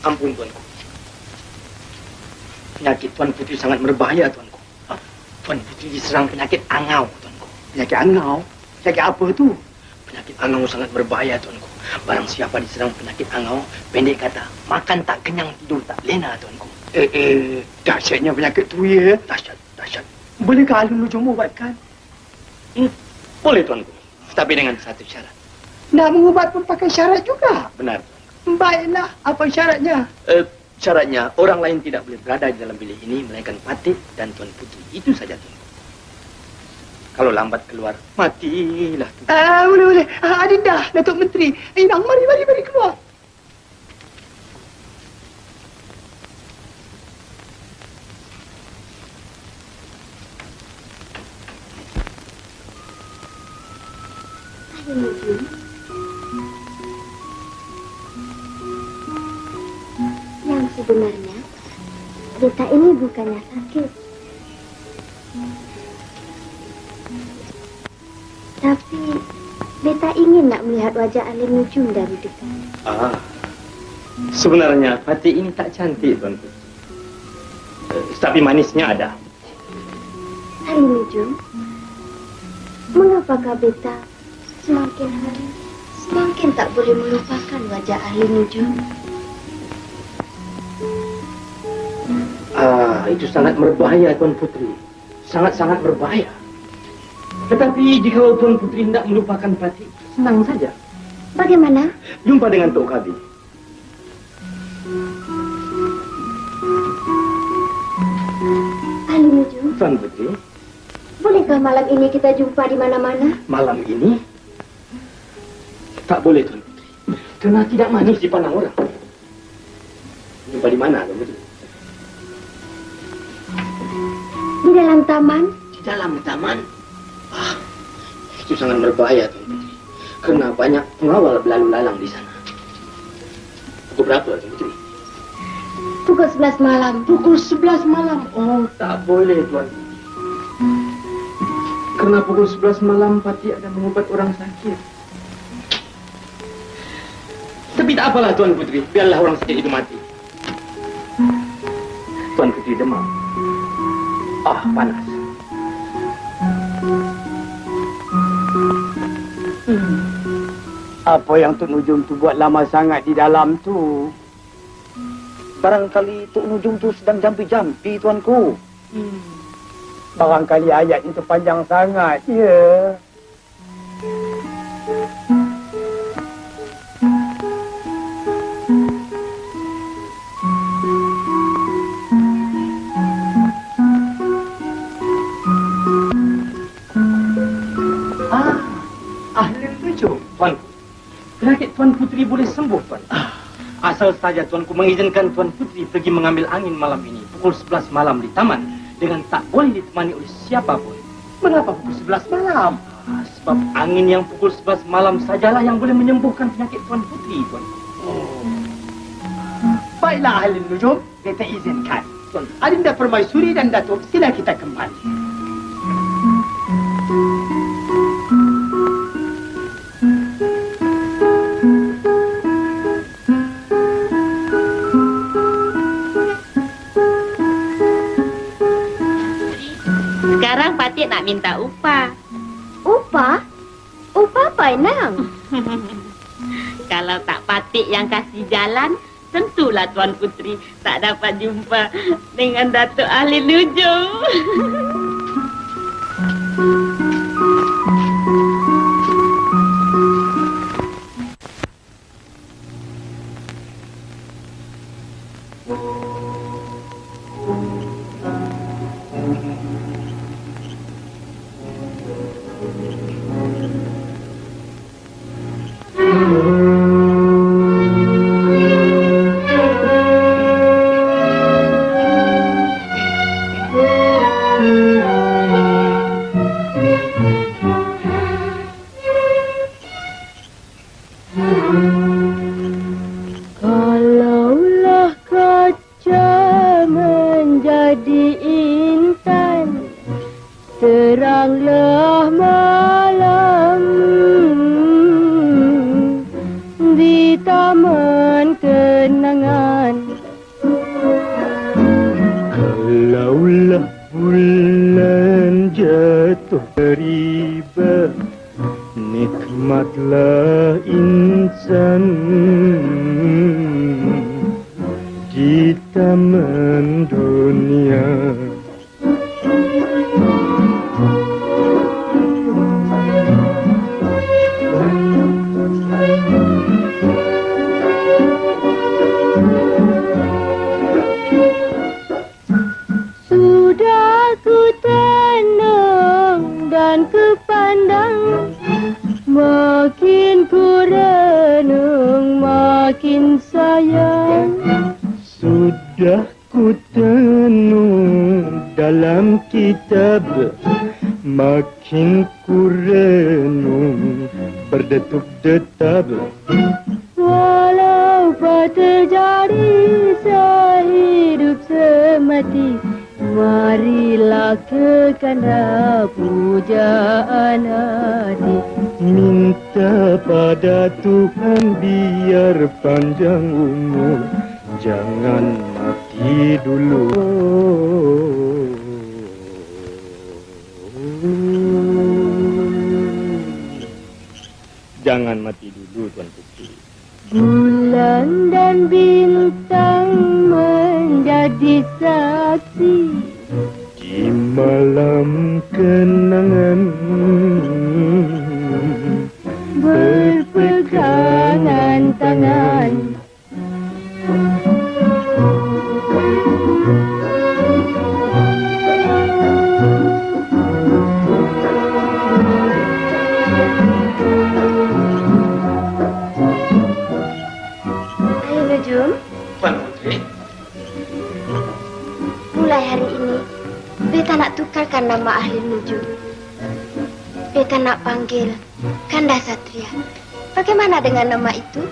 Ampun Tuanku. Penyakit Tuan Putri sangat berbahaya Tuanku. Tuan Putri diserang penyakit angau Tuanku. Penyakit angau? Penyakit apa tu? Penyakit angau sangat berbahaya Tuanku. Barang siapa diserang penyakit angau, pendek kata, makan tak kenyang, tidur tak lena Tuanku. Dahsyatnya penyakit tu ya. Dahsyat. Bolehkah Ahli Nujum ubatkan? Boleh Tuanku. Tapi dengan satu syarat. Nak mengubat pun pakai syarat juga. Benar. Baiklah, apa syaratnya? Syaratnya, orang lain tidak boleh berada di dalam bilik ini, melainkan Patik dan Tuan Putri. Itu saja, Tuan. Kalau lambat keluar, matilah. Boleh. Adinda, Datuk Menteri. Inang, mari keluar. Yang sebenarnya, Beta ini bukannya sakit. Tapi, Beta ingin nak melihat wajah Ahli Nujum dari dekat. Sebenarnya Patik ini tak cantik, Tuan Putri. Tapi manisnya ada. Ahli Nujum, mengapakah Beta semakin hari semakin tak boleh melupakan wajah Ahli Nujum? Itu sangat berbahaya, Tuan Putri. Sangat-sangat berbahaya. Tetapi jika Tuan Putri tidak melupakan Patik, senang saja. Bagaimana? Jumpa dengan Tok Kabi. Ahli Nujum, Tuan Putri, bolehkah malam ini kita jumpa di mana-mana? malam ini tak boleh, Tuan Putri. Karena tidak manis dipandang orang. Jumpa di mana, Tuan Putri? Di dalam taman? Di dalam taman? Itu sangat berbahaya, Tuan Putri. Karena banyak pengawal berlalu lalang di sana. Pukul berapa, Tuan Putri? Pukul 11 malam. Pukul 11 malam? Oh, tak boleh, Tuan Putri. Karena pukul 11 malam Patik ada mengubat orang sakit. Tapi tak apalah, Tuan Putri. Biarlah orang sakit itu mati. Tuan Putri demam. Panas. Apa yang Tok Nujum tu buat lama sangat di dalam tu? Barangkali Tok Nujum tu sedang jampi-jampi, Tuanku. Barangkali ayat itu panjang sangat, ya. Ahli Nujum, Tuan. Penyakit Tuan Putri boleh sembuh, Tuan. Asal saja Tuanku mengizinkan Tuan Putri pergi mengambil angin malam ini, pukul 11 malam di taman, dengan tak boleh ditemani oleh siapapun. Mengapa pukul 11 malam? Sebab angin yang pukul 11 malam sajalah yang boleh menyembuhkan penyakit Tuan Putri, Tuan. Baiklah, Ahli Nujum, kita izinkan. Tuan Adinda Permaisuri dan Datuk, sila kita kembali. Sekarang Patik nak minta upah. Upah? Upah apa, Inang? Kalau tak Patik yang kasih jalan, tentulah Tuan Putri tak dapat jumpa dengan Datuk Ahli Nujum. Kalaulah kaca menjadi intan, teranglah malam di taman kenangan. Kalaulah bulan jatuh beriba, nikmatlah insan di taman dunia. Sudah ku tenang dan ku pandang, makin ku renung makin sayang. Sudah ku tenung dalam kitab, makin ku renung berdetuk-detab. Walau terjadi sehidup semati, marilah ke kanda pujaan hati. Minta pada Tuhan biar panjang umur, jangan mati dulu. Jangan mati dulu, Tuan Putri. Bulan dan bintang menjadi saksi di malam kenangan, berpegangan tangan. Nujum, Tuan Putri, mulai hari ini, beta nak tukarkan nama Ahli Nujum. Beta nak panggil Kanda Satria. Bagaimana dengan nama itu?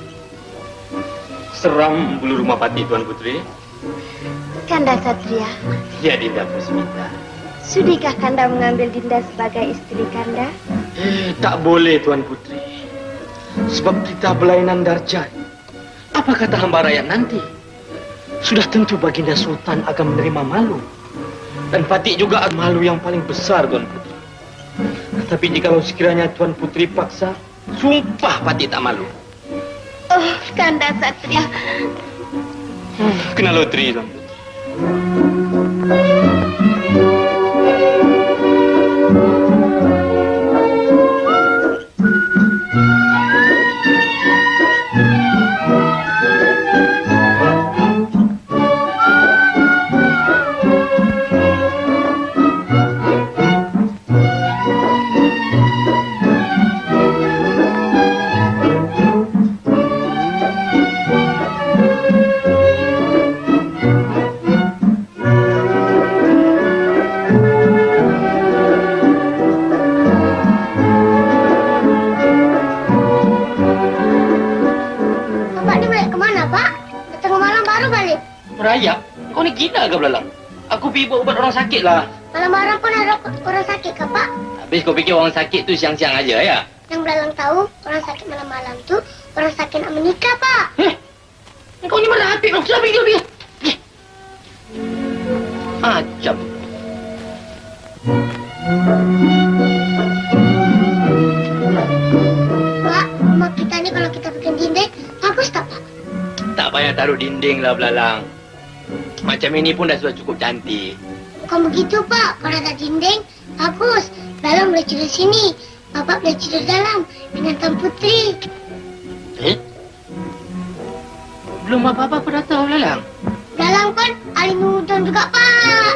seram bulu rumah pati, Tuan Putri. Kanda Satria, Ya, Dinda Pusmita. sudikah Kanda mengambil Dinda sebagai istri Kanda? Tak boleh, Tuan Putri. Sebab kita berlainan darjat. Apa kata hamba rakyat nanti? Sudah tentu Baginda Sultan akan menerima malu. Dan Patik juga malu yang paling besar, Tuan Putri. Tapi jikalau sekiranya Tuan Putri paksa, sumpah Patik tak malu. Oh, Kanda Satria. Kena loteri, Tuan Putri. Rayap? Kau ni gila ke belalang? Aku pergi buat ubat orang sakit lah. Malam-malam pun ada orang sakit ke, Pak? Habis kau fikir orang sakit tu siang-siang aja ya? Yang belalang tahu, orang sakit malam-malam tu orang sakit nak menikah, Pak. Kau ni mana hati kau? Kenapa pergi? Macam. Pak, rumah kita ni kalau kita bikin dinding, bagus tak, Pak? Tak payah payah taruh dinding lah belalang. Macam ini pun dah sudah cukup cantik. Bukan begitu, Pak. Kalau ada dinding, bagus. Belalang boleh tidur sini. Bapak boleh tidur dalam dengan Tuan Putri. Belum apa-apa pun dah tahu belalang. Belalang kan ahli nudon juga, Pak.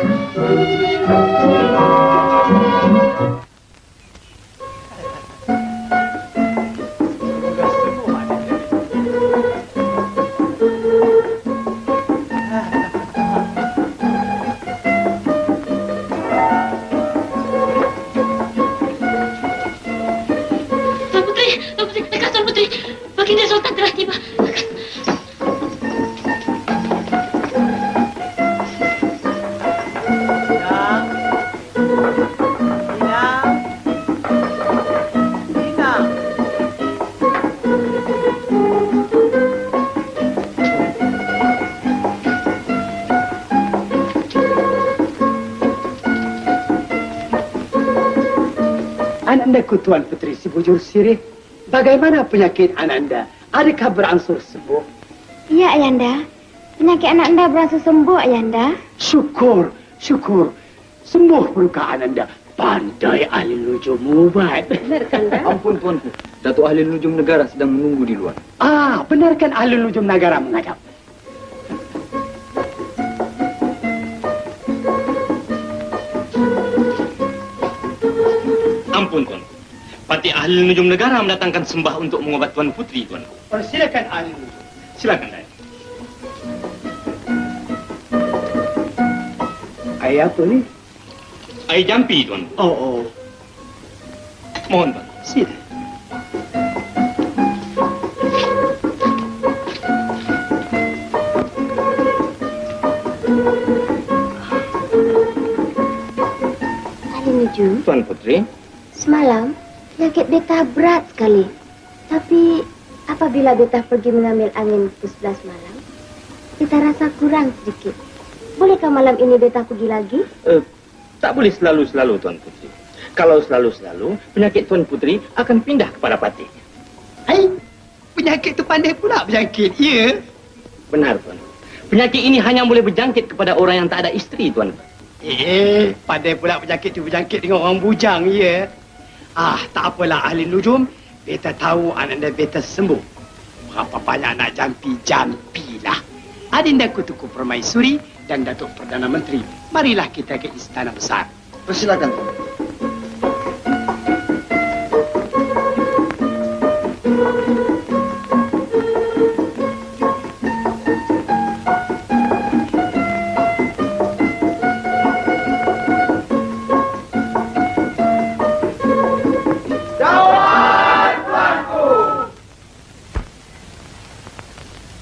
Baginda Sultan telah tiba. Anandaku Tuan Putri si bujur sirih. Bagaimana penyakit Ananda? Adakah berangsur sembuh? Ya, Ayanda. Penyakit anak anda berangsur sembuh, Ayanda. Syukur, syukur. Sembuh peluka Ananda. Pandai ahli nujum ubat. Benarkan, dah? Ampun tuanku, Datuk Ahli Nujum Negara sedang menunggu di luar. Benarkan ahli nujum negara menghadap. Ampun tuanku. Patih Ahli Nujum Negara mendatangkan sembah untuk mengobat Tuan Putri, tuanku. Silakan ahli nujum. Silakan, Dai. Air apa ni? Air jampi, tuanku. Oh. Mohon, tuan. Sila. Ahli Nujum, Tuan Putri. semalam penyakit beta berat sekali. Tapi apabila beta pergi mengambil angin pukul 11 malam, beta rasa kurang sedikit. Bolehkah malam ini beta pergi lagi? Tak boleh selalu-selalu, Tuan Putri. Kalau selalu-selalu, penyakit Tuan Putri akan pindah kepada patih. Penyakit tu pandai pula berjangkit, ya? Benar, Tuan. Penyakit ini hanya boleh berjangkit kepada orang yang tak ada isteri, Tuan. Pandai pula penyakit tu berjangkit dengan orang bujang, ya? Tak apalah ahli nujum. Beta tahu Ananda beta sembuh. Berapa banyak nak jampi-jampilah. Adinda Kutuku Permaisuri dan Datuk Perdana Menteri. Marilah kita ke Istana Besar. Persilakan.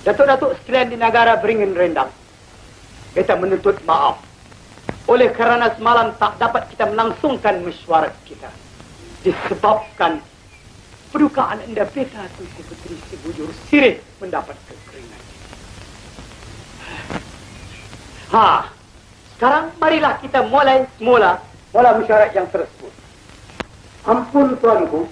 Datuk-datuk sekalian di negara beringin rendang. Beta menuntut maaf. Oleh kerana semalam tak dapat kita melangsungkan mesyuarat kita. Disebabkan perdukaan anda beta tu si Putri si bujur sirih mendapat kekeringan. Sekarang marilah kita mulai semula mesyuarat yang tersebut. Ampun tuanku.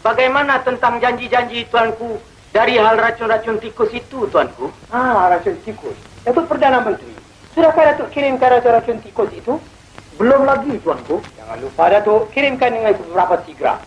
Bagaimana tentang janji-janji tuanku dari hal racun-racun tikus itu, tuanku? Racun tikus. Datuk Perdana Menteri, sudahkah Datuk kirimkan racun-racun tikus itu? Belum lagi, tuanku. Jangan lupa, Datuk, kirimkan dengan beberapa tigra.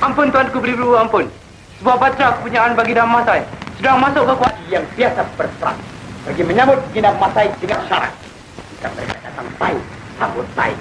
Ampun tuanku beribu, ampun. Sebuah patra kepunyaan Baginda Masai sedang masuk ke kuat yang biasa berperang. Bagi menyambut Baginda Masai dengan syarat. Jika mereka datang baik, sambut baik.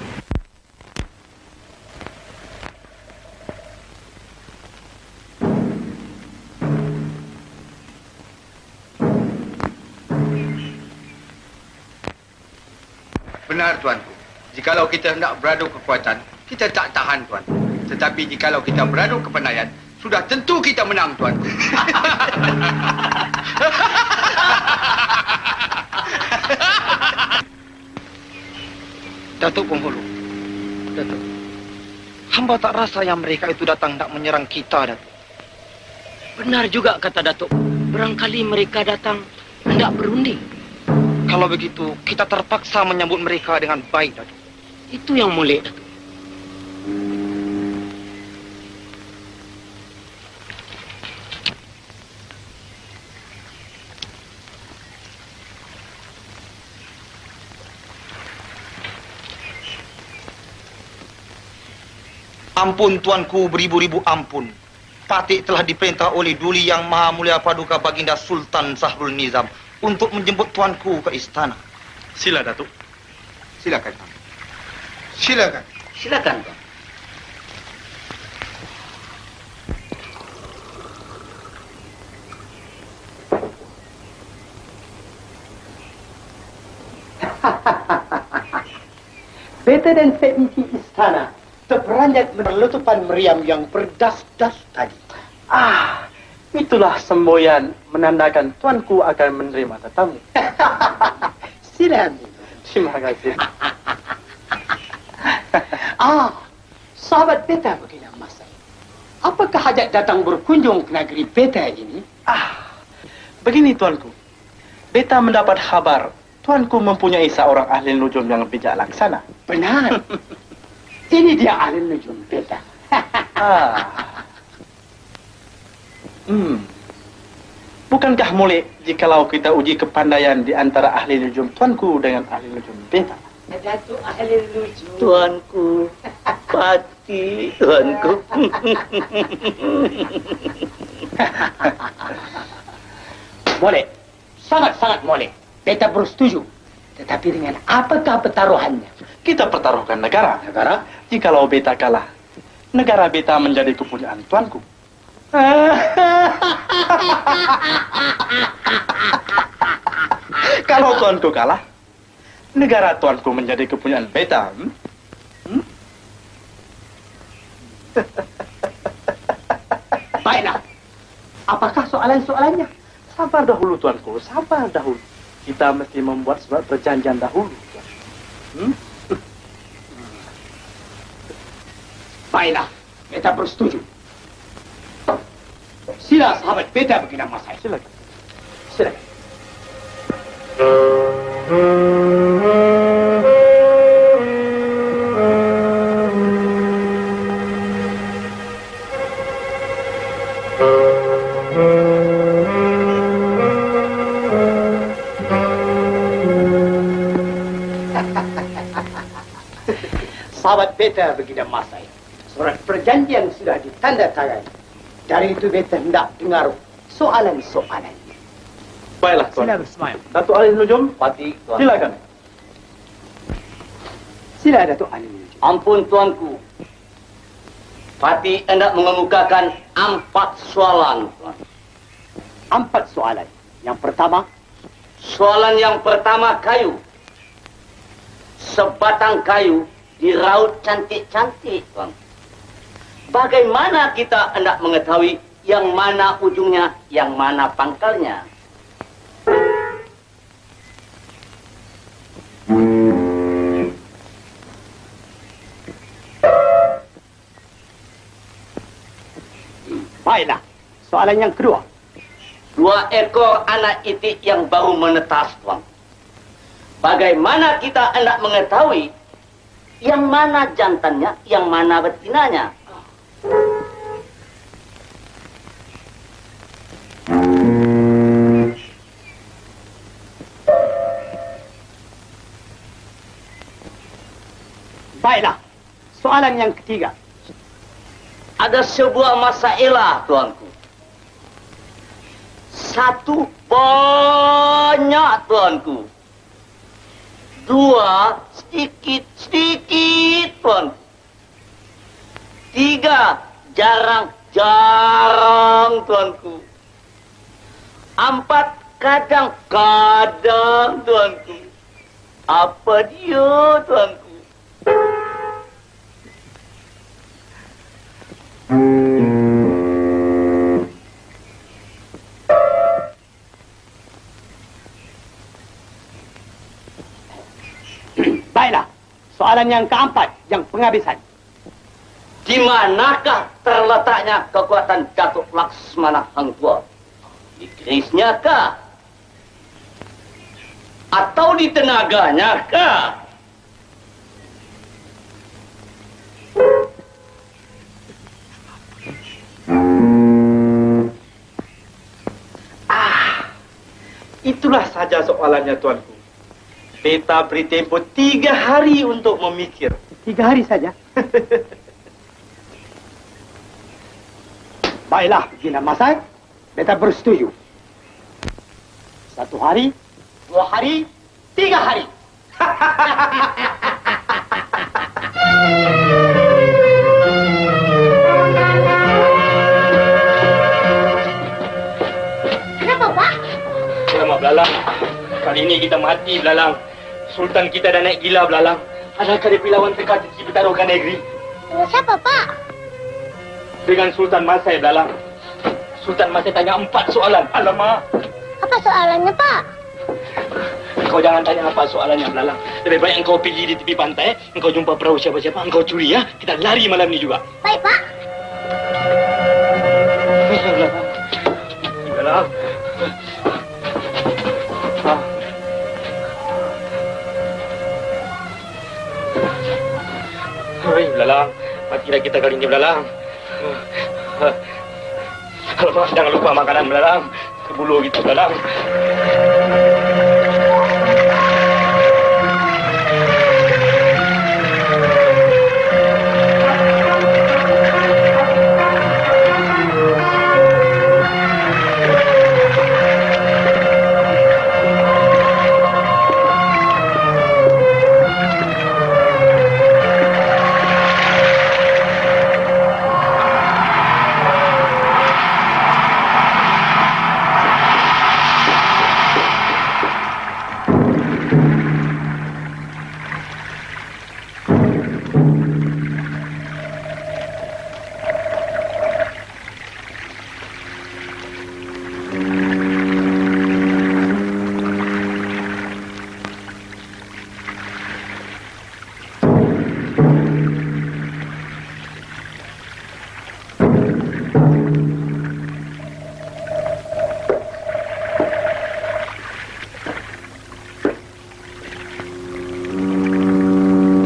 Benar tuanku. Jikalau kita hendak beradu kekuatan, kita tak tahan tuan. Tetapi jikalau kita beradu kepandaian, sudah tentu kita menang, tuanku. Datuk Penghulu. Datuk. Hamba tak rasa yang mereka itu datang nak menyerang kita, Datuk. Benar juga kata Datuk. Barangkali mereka datang hendak berunding. Kalau begitu, kita terpaksa menyambut mereka dengan baik, Datuk. Itu yang molek, Datuk. Ampun tuanku, beribu-ribu ampun. Patik telah diperintah oleh Duli Yang Maha Mulia Paduka Baginda Sultan Sahrul Nizam untuk menjemput tuanku ke istana. Sila, Datuk. Silakan. Silakan. Silakan, Tuan. Beta dan Femiti istana terperanjat menelutupan meriam yang berdas-das tadi. Itulah semboyan menandakan tuanku akan menerima tetamu. Sila. Terima kasih. Sahabat beta begini masa. Apakah hajat datang berkunjung ke negeri beta ini? Begini tuanku. Beta mendapat kabar tuanku mempunyai seorang ahli nujum yang bijak laksana. Benar. Ini dia ahli nujum beta. Bukankah molek jikalau kita uji kepandaian di antara ahli nujum tuanku dengan ahli nujum beta? Datuk ahli nujum. Tuanku, Pati, tuanku. Boleh. Sangat-sangat boleh. Beta bersetuju. Tetapi dengan apakah pertaruhannya? Kita pertaruhkan negara. Negara? Jikalau beta kalah, negara beta menjadi kepunyaan tuanku. Kalau tuanku kalah, negara tuanku menjadi kepunyaan beta. Baiklah. Apakah soalan-soalannya? Sabar dahulu tuanku, sabar dahulu. Kita mesti membuat surat perjanjian dahulu. Baiklah, beta bersetuju. Sila sahabat beta begini masa. Silakan. Silakan. Sahabat beta begini masa. Surat perjanjian sudah ditandatangani. Dari itu beta hendak dengar soalan-soalan. Baiklah tuan. Sila Ismail. Datuk ahli nujum, Pati, tuan. Silakan. Sila Datuk ahli nujum. Ampun tuanku. Pati hendak mengemukakan 4 soalan, tuan. 4 soalan. Yang pertama, soalan yang pertama kayu. Sebatang kayu diraut cantik-cantik, tuan. Bagaimana kita hendak mengetahui yang mana ujungnya, yang mana pangkalnya? Baiklah. Soalan yang kedua. 2 ekor anak itik yang baru menetas, tuan. Bagaimana kita hendak mengetahui yang mana jantannya, yang mana betinanya? Baiklah. Soalan yang ketiga. Ada sebuah masalah, tuanku. 1 banyak, tuanku. 2 sedikit-sedikit, tuanku. 3 jarang-jarang, tuanku. 4 kadang-kadang, tuanku. Apa dia, tuanku? soalan yang keempat, yang penghabisan. Di manakah terletaknya kekuatan Datuk Laksmana Hang Tuah? Di kerisnya kah? Atau di tenaganya kah? Itulah saja soalannya, Tuanku. Beta beri tempo 3 hari untuk memikir. 3 hari saja? Baiklah, Gina Masai. Beta bersetuju. 1 hari, 2 hari, 3 hari. Kenapa, Pak? Alamak, Belalang. Kali ini kita mati, Belalang. Sultan kita dah naik gila, Belalang. Adakah dia lawan teka-teki pertaruhan negeri? Dengan siapa, Pak? Dengan Sultan Masai, Belalang. Sultan Masai tanya 4 soalan. Alamak. Apa soalannya, Pak? Kau jangan tanya apa soalannya, Belalang. Lebih baik engkau pergi di tepi pantai, engkau jumpa perahu siapa-siapa, engkau curi ya. Kita lari malam ni juga. Baik, Pak. Belalang. Hei, Belalang. Matilah kita kali ini, Belalang. Alamak, jangan lupa makanan, Belalang. Kebulu gitu, Belalang.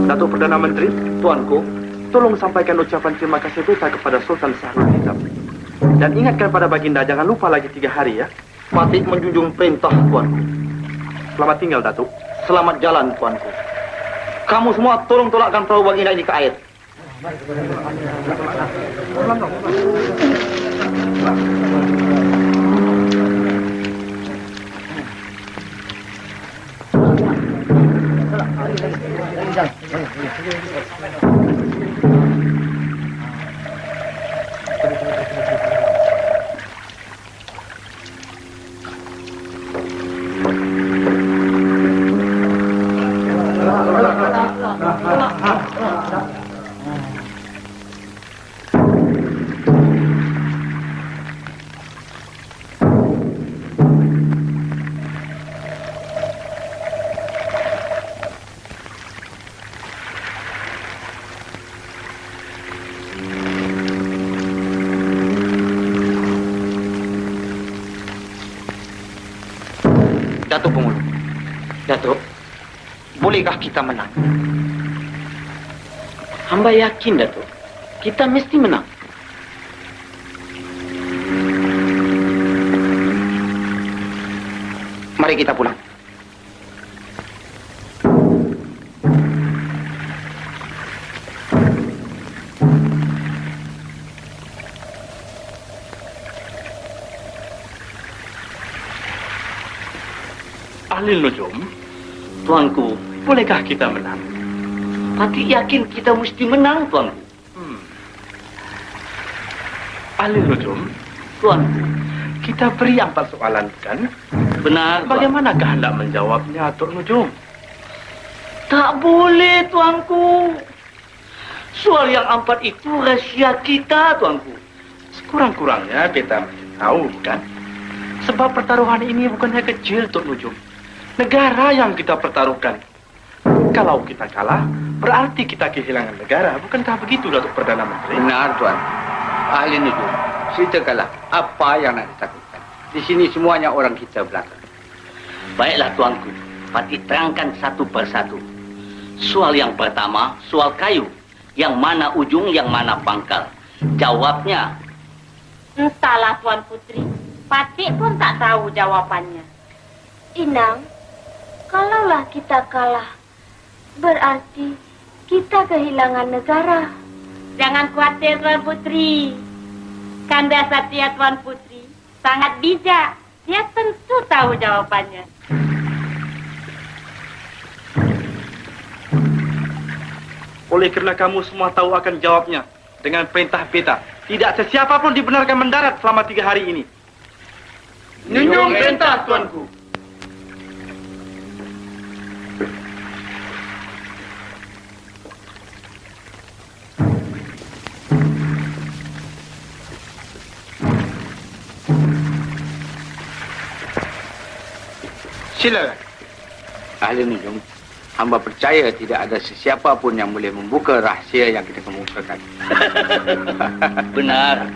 Datuk Perdana Menteri, Tuanku, tolong sampaikan ucapan terima kasih beta kepada Sultan Sahrul Hizam. Dan ingatkan pada Baginda, jangan lupa lagi 3 hari ya. Patih menjunjung perintah, Tuanku. Selamat tinggal, Datuk. Selamat jalan, Tuanku. Kamu semua tolong tolakkan perahu Baginda ini ke air. Datuk Pengulu. Datuk, bolehkah kita menang? Hamba yakin, Datuk. Kita mesti menang. Mari kita pulang. Ahli Nujum, Tuanku, bolehkah kita menang? Patih yakin kita mesti menang, Tuanku. Ahli Nujum, Tuanku, kita beri 4 soalan, kan? Benar, Tuan. Bagaimanakah hendak menjawabnya, Tok Nujum? Tak boleh, Tuanku. Soal yang 4 itu rahasia kita, Tuanku. Sekurang-kurangnya beta mesti tahu, kan? Sebab pertaruhan ini bukannya kecil, Tok Nujum. Negara yang kita pertaruhkan. Kalau kita kalah, berarti kita kehilangan negara. Bukankah begitu, Datuk Perdana Menteri? Benar, Tuan. Ahli nujum, ceritakanlah apa yang nak ditakutkan. Di sini semuanya orang kita belakang. Baiklah tuanku, Patih terangkan satu persatu. Soal yang pertama, soal kayu. Yang mana ujung, yang mana pangkal. Jawabnya. Entahlah Tuan Putri. Patih pun tak tahu jawabannya. Inang, kalaulah kita kalah, berarti kita kehilangan negara. Jangan khawatir Tuan Putri. Kanda Satya Tuan Putri sangat bijak. Dia tentu tahu jawabannya. Oleh kerana kamu semua tahu akan jawabnya, dengan perintah beta, tidak sesiapa pun dibenarkan mendarat selama 3 hari ini. Nyunjung perintah, Tuanku. Silakan. Ahli nujum, hamba percaya tidak ada sesiapa pun yang boleh membuka rahsia yang kita kemukakan. Benar.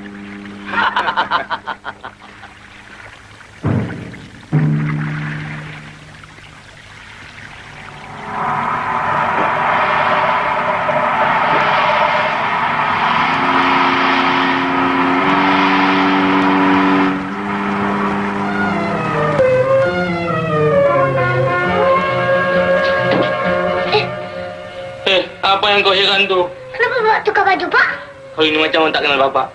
Apa yang kau heran tu? Kenapa bawa tukar baju, Pak? Kau ini macam orang tak kenal bapak.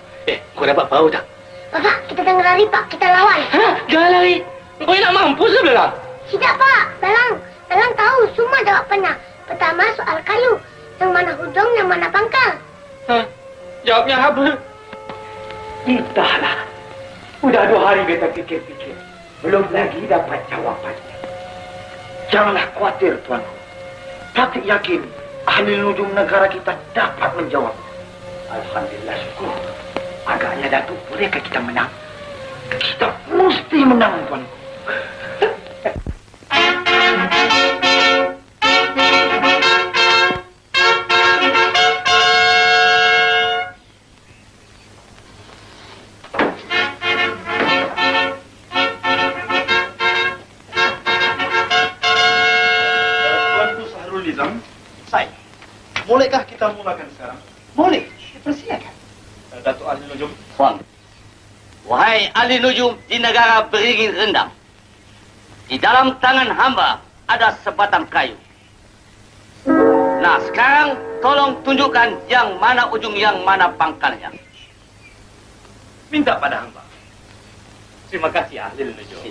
Kau dapat tahu tak? Bapak, kita jangan lari, Pak. Kita lawan. Jangan lari. Kau nak mampus ke Belalang? Tidak, Pak. Dalang tahu semua jawapannya. Pertama, soal kayu. Yang mana hujung, yang mana pangkal. Jawabnya apa? Entahlah. Udah 2 hari beta fikir-fikir. Belum lagi dapat jawabannya. Janganlah khawatir, Tuanku. Patih yakin ahli nujum negara kita dapat menjawab. Alhamdulillah, syukur. Agaknya Datuk, bolehkah kita menang? Kita mesti menang, Tuanku. Bolehkah kita mulakan sekarang? Boleh, persilakan. Datuk Ahli Nujum. Tuan. Wahai ahli nujum di negara beringin rendang. Di dalam tangan hamba ada sebatang kayu. Nah, sekarang tolong tunjukkan yang mana ujung, yang mana pangkalnya. Minta pada hamba. Terima kasih ahli nujum.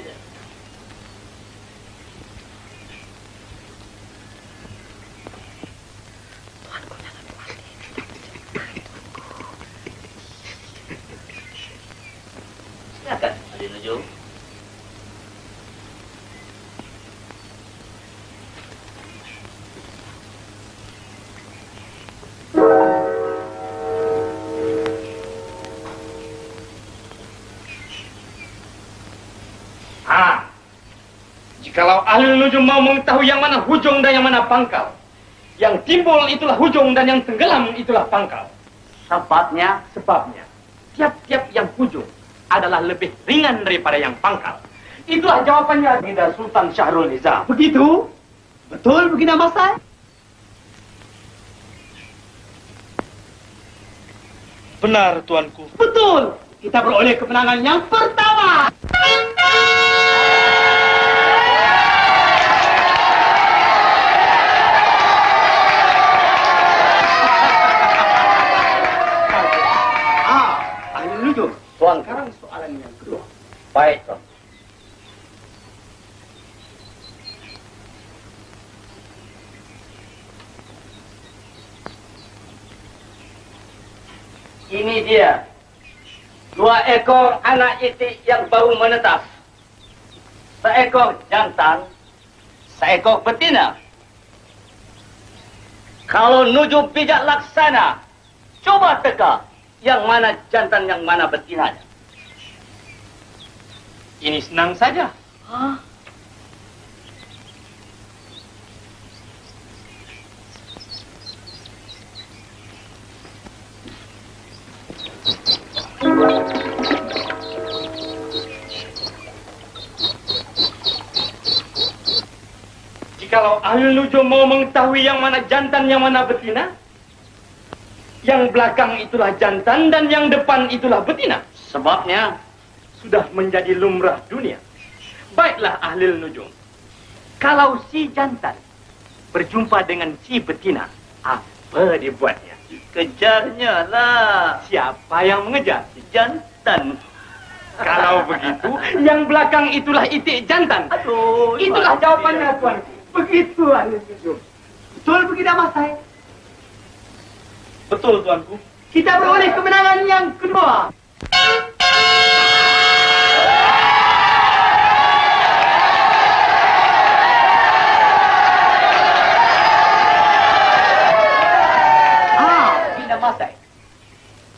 Silakan, ahli nujum. Jikalau ahli nujum mau mengetahui yang mana hujung dan yang mana pangkal, yang timbul itulah hujung dan yang tenggelam itulah pangkal. Sebabnya? Sebabnya, tiap-tiap yang hujung adalah lebih ringan daripada yang pangkal. Itulah jawabannya Baginda Sultan Syahrul Nizam. Begitu? Betul, Baginda Masai? Benar, Tuanku. Betul. Kita beroleh kemenangan yang pertama. Ahli nujum. Tuan, sekarang soalan yang kedua. Baik, Tuan. Ini dia. 2 ekor anak itik yang baru menetas. Seekor jantan, seekor betina. Kalau nujum bijak laksana, coba teka yang mana jantan, yang mana betinanya. Ini senang saja. Ahli nujum mau mengetahui yang mana jantan, yang mana betina? Yang belakang itulah jantan dan yang depan itulah betina. Sebabnya sudah menjadi lumrah dunia. Baiklah ahli nujum. Kalau si jantan berjumpa dengan si betina, apa dibuatnya? Kejarnya lah. Siapa yang mengejar? Si jantan. Kalau begitu, yang belakang itulah itik jantan. Aduh, itulah jawabannya, Tuan. Begitu, ahli nujum. Betul begitu, Mas saya? Betul, Tuanku. Kita beroleh kemenangan yang kedua. Bina Masai.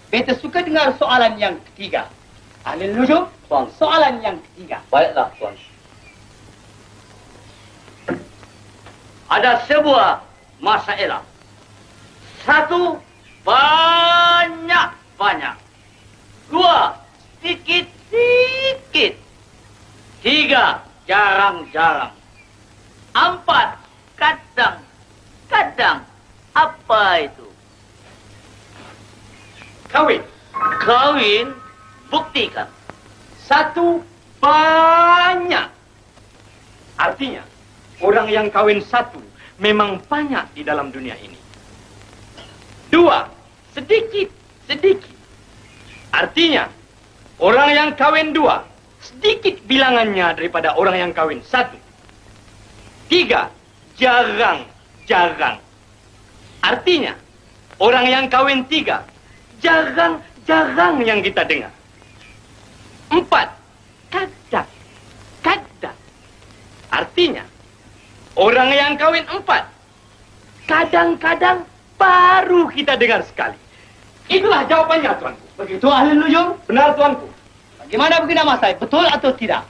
Beta suka dengar soalan yang ketiga. Ahli nujum, Tuan. Soalan yang ketiga. Baiklah, Tuan. Ada sebuah masalah. Satu, banyak. Dua, sedikit. Tiga, jarang. Empat, kadang. Apa itu? Kawin, buktikan. Satu, banyak. Artinya, orang yang kawin satu memang banyak di dalam dunia ini. Dua, sedikit. Artinya, orang yang kawin dua, sedikit bilangannya daripada orang yang kawin satu. Tiga, jarang. Artinya, orang yang kawin tiga, jarang yang kita dengar. Empat, kadang. Artinya, orang yang kawin empat, kadang-kadang baru kita dengar sekali. Itulah jawabannya, Tuanku. Begitu ahli nujum? Benar, Tuanku. Bagaimana begini, Mas Sai? Betul atau tidak?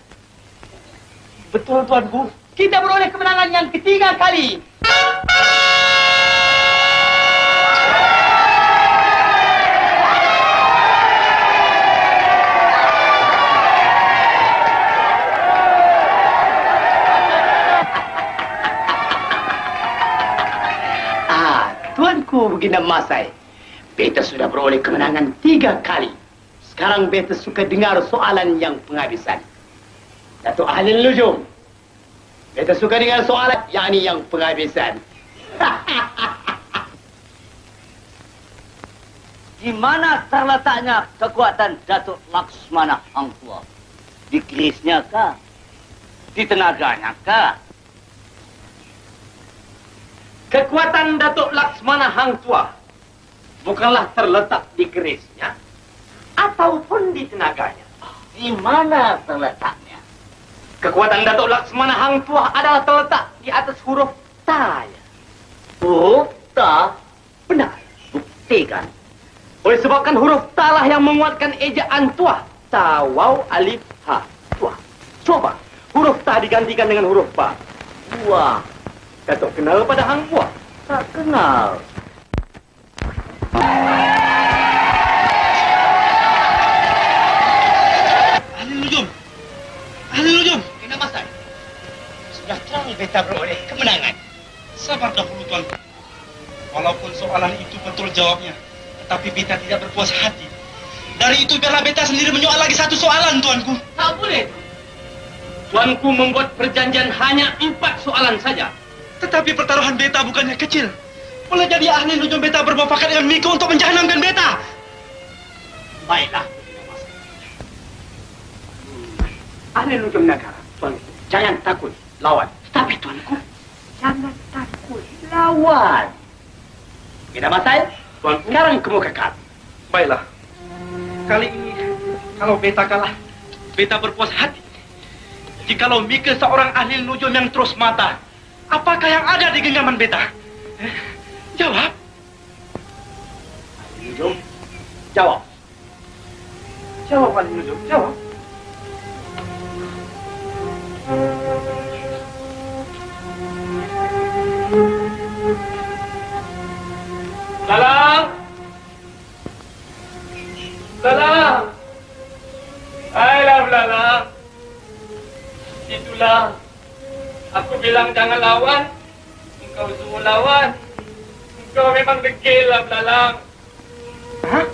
Betul, Tuanku. Kita beroleh kemenangan yang ketiga kali. Tuanku begini, Mas Sai. Beta sudah beroleh kemenangan 3 kali. Sekarang beta suka dengar soalan yang penghabisan. Datuk ahli nujum. Beta suka dengar soalan yakni yang penghabisan. Di mana terletaknya kekuatan Datuk Laksmana Hang Tuah? Di kerisnya kah? Di tenaganya kah? Kekuatan Datuk Laksmana Hang Tuah bukanlah terletak di kerisnya ataupun di tenaganya. Di mana terletaknya? Kekuatan Datuk Laksmana Hang Tuah adalah terletak di atas huruf Ta. Huruf Ta? Benar. Buktikan. Oleh sebabkan huruf Ta lah yang menguatkan ejaan Tuah. Ta, waw, alif, ha. Tuah. Coba huruf Ta digantikan dengan huruf Ba. Wah. Datuk kenal pada Hang Tuah? Tak kenal. Ahli nujum. Kena Mas Sai. Sudah terang beta beroleh kemenangan. Sabar dahulu, Tuanku. Walaupun soalan itu betul jawabnya, tetapi beta tidak berpuas hati. Dari itu biarlah beta sendiri menyoal lagi satu soalan, Tuanku. Tak boleh. Tuanku membuat perjanjian hanya 4 soalan saja. Tetapi pertaruhan beta bukannya kecil. Boleh jadi ahli nujum beta bermufakat dengan Miko untuk menjahanamkan beta. Baiklah. Ahli nujum negara, Tuanku, jangan takut lawan. Tapi Tuanku, jangan takut lawan. Kita Mas Sai, Tuanku, sekarang kamu kekal. Baiklah. Kali ini, kalau beta kalah, beta berpuas hati. Jikalau Mika seorang ahli nujum yang terus mata, apakah yang ada di genggaman beta? Jawab. Ahli nujum, jawab. Jawab, ahli nujum, jawab. Lalang! Ayolah, Lalang. Itulah. Aku bilang jangan lawan. Kau suruh lawan. Kau memang degil lah, belalang. Hah?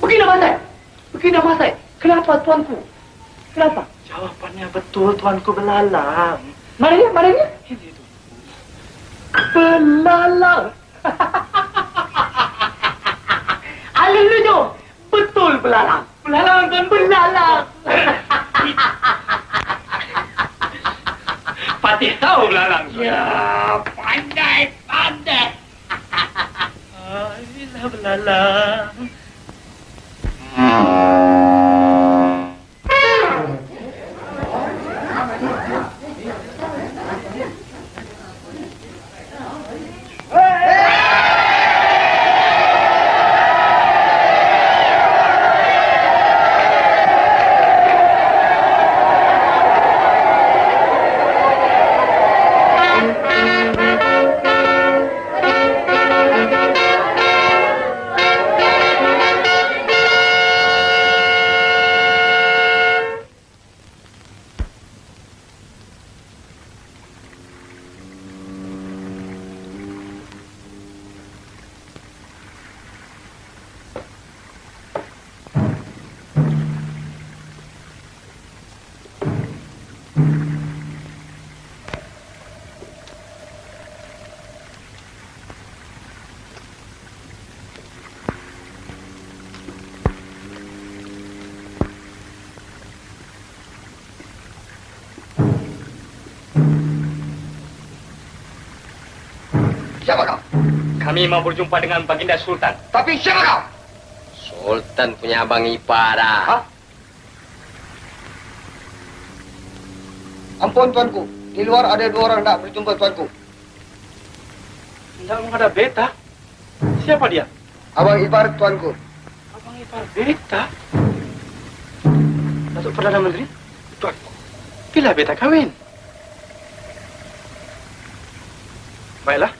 Begini Masai. Begini Masai. Kenapa tuanku? Kenapa? Jawapannya betul, tuanku belalang. Mana dia? Mana dia? Ini tu. Belalang. Aleluya. Betul belalang. Belalang kan belalang. Patih tahu belalang. Ya, pandai. Ayolah belalang. Siapa kau? Kami mau berjumpa dengan Baginda Sultan. Tapi siapa kau? Sultan punya abang ipar. Hah? Ampun tuanku, di luar ada 2 orang nak berjumpa tuanku. Tidak ada beta. Siapa dia? Abang ipar tuanku. Abang ipar beta? Datuk Perdana Menteri? Tuanku. Bila beta kawin? Baiklah.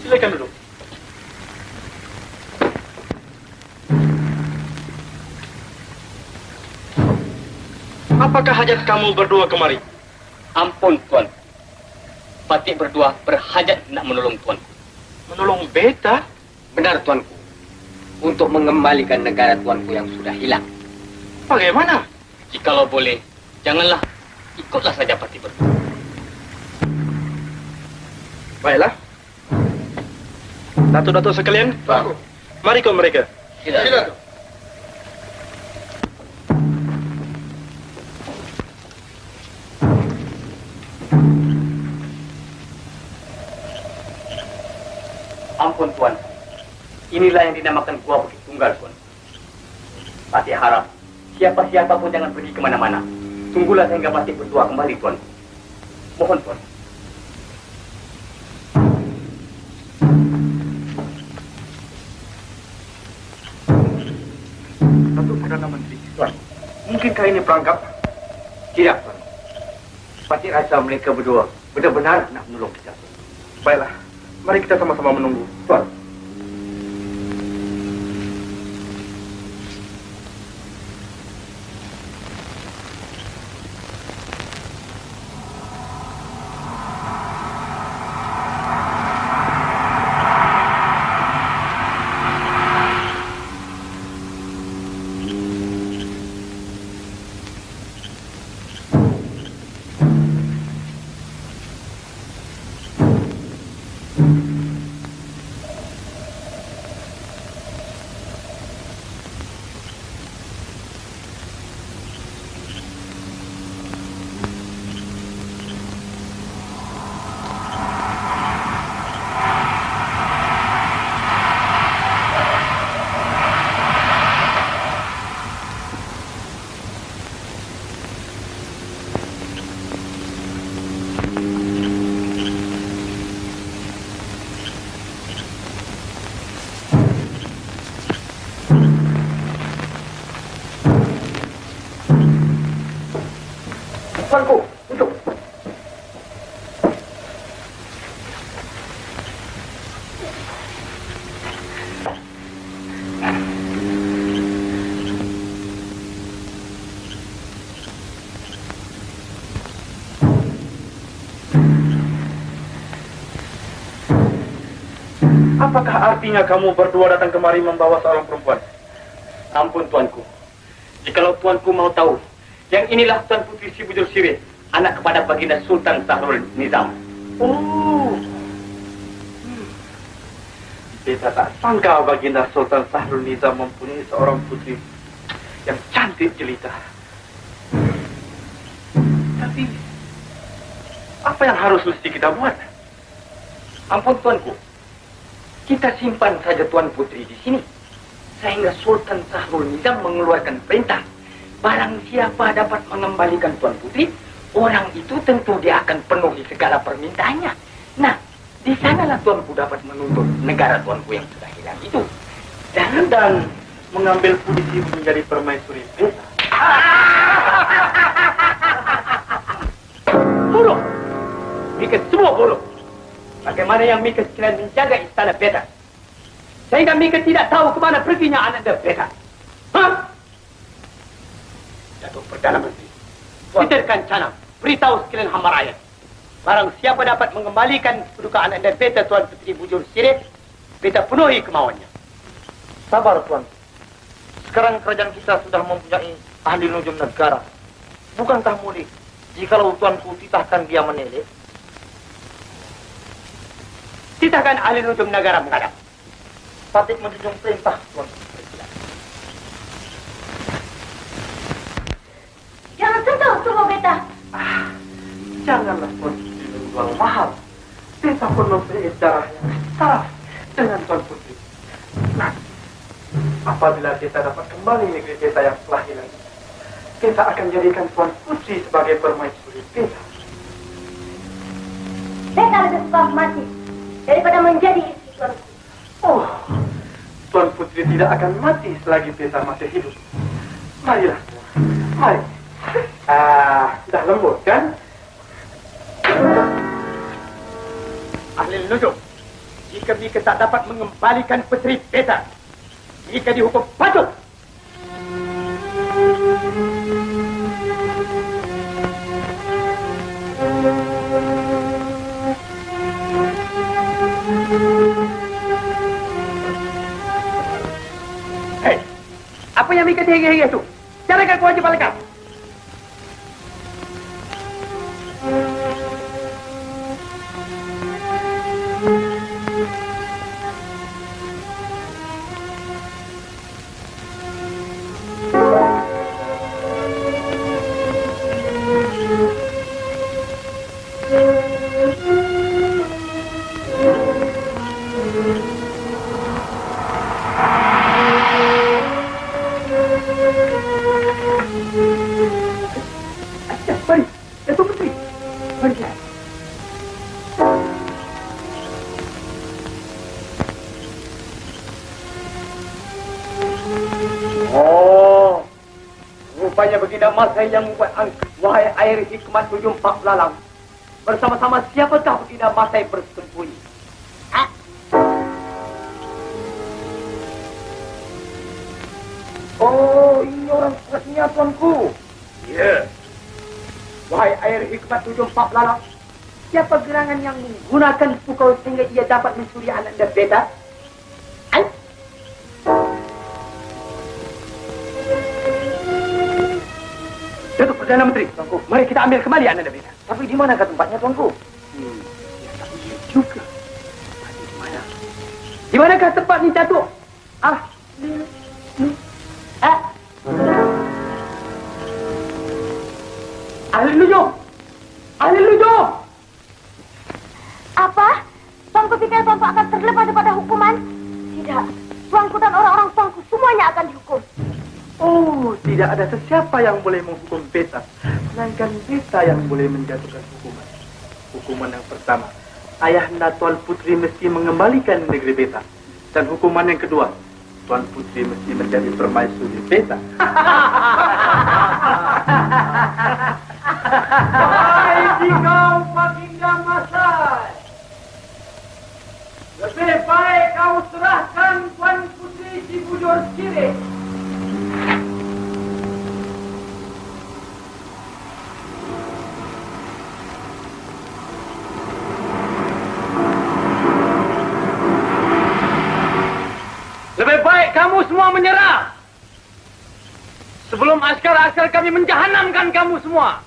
Silakan duduk. Apakah hajat kamu berdua kemari? Ampun, Tuan. Patih berdua berhajat nak menolong Tuan. Menolong beta? Benar, Tuanku. Untuk mengembalikan negara Tuanku yang sudah hilang. Bagaimana? Jikalau boleh, janganlah ikutlah saja Patih berdua. Baiklah. Datuk-datuk sekalian, mari kau mereka. Silakan. Ampun, Tuan. Inilah yang dinamakan Gua Bukit Tunggal, Tuan. Patih harap siapa-siapa pun jangan pergi kemana-mana. Tunggulah sehingga Patih berdua kembali, Tuan. Mohon, Tuan. Datuk Perdana Menteri. Tuan. Mungkinkah ini perangkap? Tidak, Tuan. Patih rasa mereka berdua benar-benar nak menolong kita. Baiklah, mari kita sama-sama menunggu. Tuan. Tuanku, duduk. Apakah artinya kamu berdua datang kemari membawa seorang perempuan? Ampun tuanku. Jikalau tuanku mau tahu, yang inilah Tuan Putri Si Bujur Sirih, anak kepada Baginda Sultan Sahrul Nizam. Oh. Beta tak sangka Baginda Sultan Sahrul Nizam mempunyai seorang putri yang cantik jelita. Tapi apa yang harus mesti kita buat? Ampun tuanku, kita simpan saja Tuan Putri di sini sehingga Sultan Sahrul Nizam mengeluarkan perintah. Barang siapa dapat mengembalikan Tuan Putri, orang itu tentu dia akan penuhi segala permintaannya. Nah, di sanalah tuanku dapat menuntut negara tuanku yang sudah hilang itu. Dan mengambil posisi menjadi permaisuri beta. Bodoh! Mika semua bodoh. Bagaimana yang Mika sekalian menjaga istana beta? Sehingga Mika tidak tahu kemana perginya anak beta. Hah? Datuk Perdana Menteri, Peterkan Canam, beritahu sekalian hamba rakyat. Barang siapa dapat mengembalikan kedudukan anak beta Tuan Putri Bujur Sirih, beta penuhi kemauannya. Sabar, Tuan. Sekarang kerajaan kita sudah mempunyai ahli nujum negara. Bukankah mulik jikalau tuanku titahkan dia menelek? Titahkan ahli nujum negara menghadap. Patut menjunjung perintah, Tuan. Jangan sentuh tubuh beta. Janganlah Tuan Putri menjual mahal. Beta pun mempunyai darah yang setara dengan Tuan Putri. Nah, apabila beta dapat kembali negeri beta yang telah hilang, beta akan jadikan Tuan Putri sebagai permaisuri beta. Beta lebih suka mati daripada menjadi istri Tuan Putri. Oh, Tuan Putri tidak akan mati selagi beta masih hidup. Marilah, mari. Dah lembut kan? Ahli nujum, jika Mika tak dapat mengembalikan putri beta, Mika dihukum patung. Hei, apa yang Mika hege-hege itu? Carakan kewajiban lengkap. Mari, Datuk Putri. Mari. Oh, rupanya Baginda Masai yang membuat angka. Wahai air hikmat ujung Pak Lalang. Bersama-sama siapakah Baginda Masai bersembunyi? Oh, ini orang tugasnya tuanku. Ya. Wahai air hikmat ujung Pak Lalang, siapa gerangan yang menggunakan pukau sehingga ia dapat mencuri anak dan beta? Datuk Perdana Menteri, tuanku, mari kita ambil kembali anak dan beta. Tapi di manakah tempatnya, tuanku? Ya tak iya juga. Di mana? Di manakah tempat ni, Datuk? Ahli nujum! Ahli nujum! Apa? Tuanku pikir tuanku akan terlepas daripada hukuman? Tidak. Tuanku dan orang-orang tuanku semuanya akan dihukum. Oh, tidak ada sesiapa yang boleh menghukum beta, melainkan beta yang boleh menjatuhkan hukuman. Hukuman yang pertama, ayahanda Tuan Putri mesti mengembalikan negeri beta. Dan hukuman yang kedua, Tuan Putri mesti menjadi permaisuri beta. Hai kau Baginda Masai. Lebih baik kau serahkan Tuan Putri Si Bujur Sirih. semua menyerah. Sebelum askar-askar kami menjahanamkan kamu semua.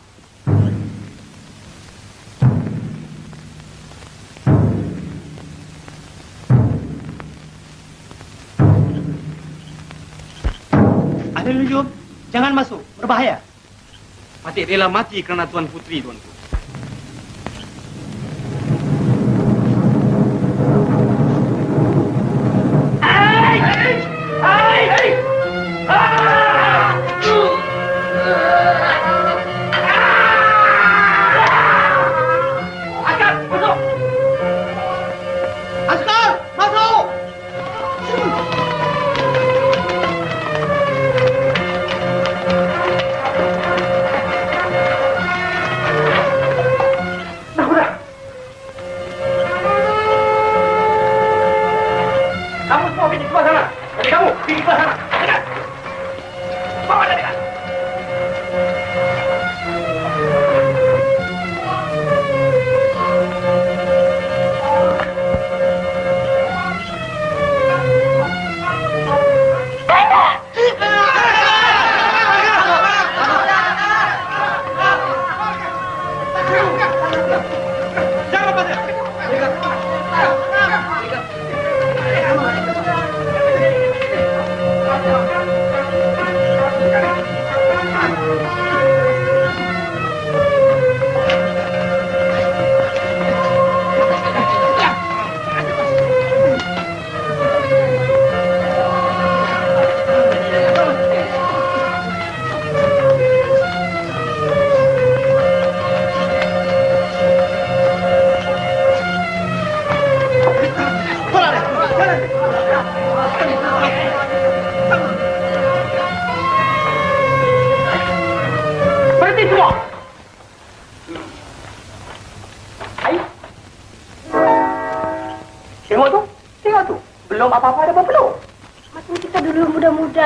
Ahli Nujum, jangan masuk. Berbahaya. Patih rela mati kerana Tuan Putri, tuanku.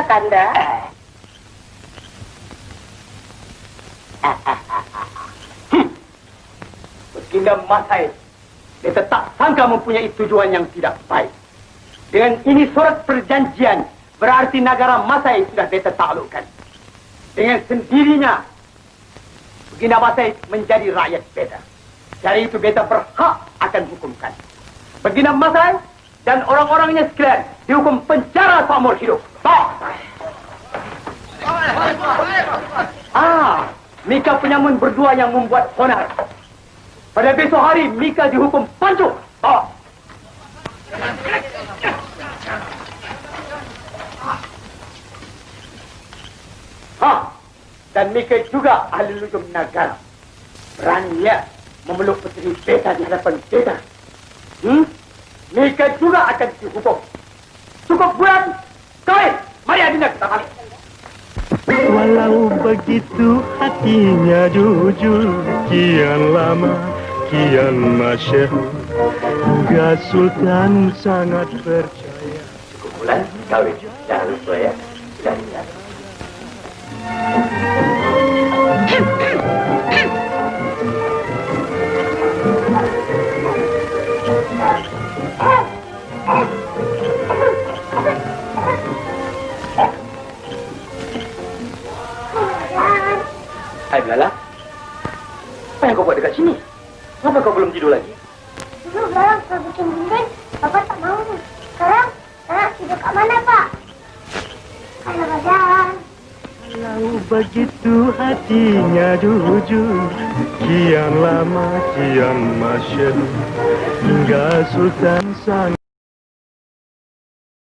Kanda. Baginda Masai, dia tetap sangka mempunyai tujuan yang tidak baik. Dengan ini surat perjanjian, berarti negara Masai sudah beta taklukkan. Dengan sendirinya, Baginda Masai menjadi rakyat beta. Dari itu beta berhak akan hukumkan. Baginda Masai dan orang-orangnya sekalian dihukum penjara seumur hidup. Mika penyamun berdua yang membuat onar. Pada besok hari, Mika dihukum pancung. Dan Mika juga ahli lujum negara. Beraninya memeluk putri beta di hadapan beta. Mika juga akan dihukum. Cukup bulan, kawin. Mari adinda kita balik. Walau begitu hatinya jujur, kian lama, kian masyhur, Gak Sultan sangat percaya. Cukup bulan, kawin. Jangan lupa ya. Sudah lihat. Hai Belala, apa yang kau buat dekat sini? Kenapa kau belum tidur lagi? Dulu Belalang sudah bikin dinding, Bapak tak mau. Sekarang, tidur kat mana Pak? Kalau badan. Walau begitu hatinya jujur, kian lama, kian masyhur, hingga Sultan sang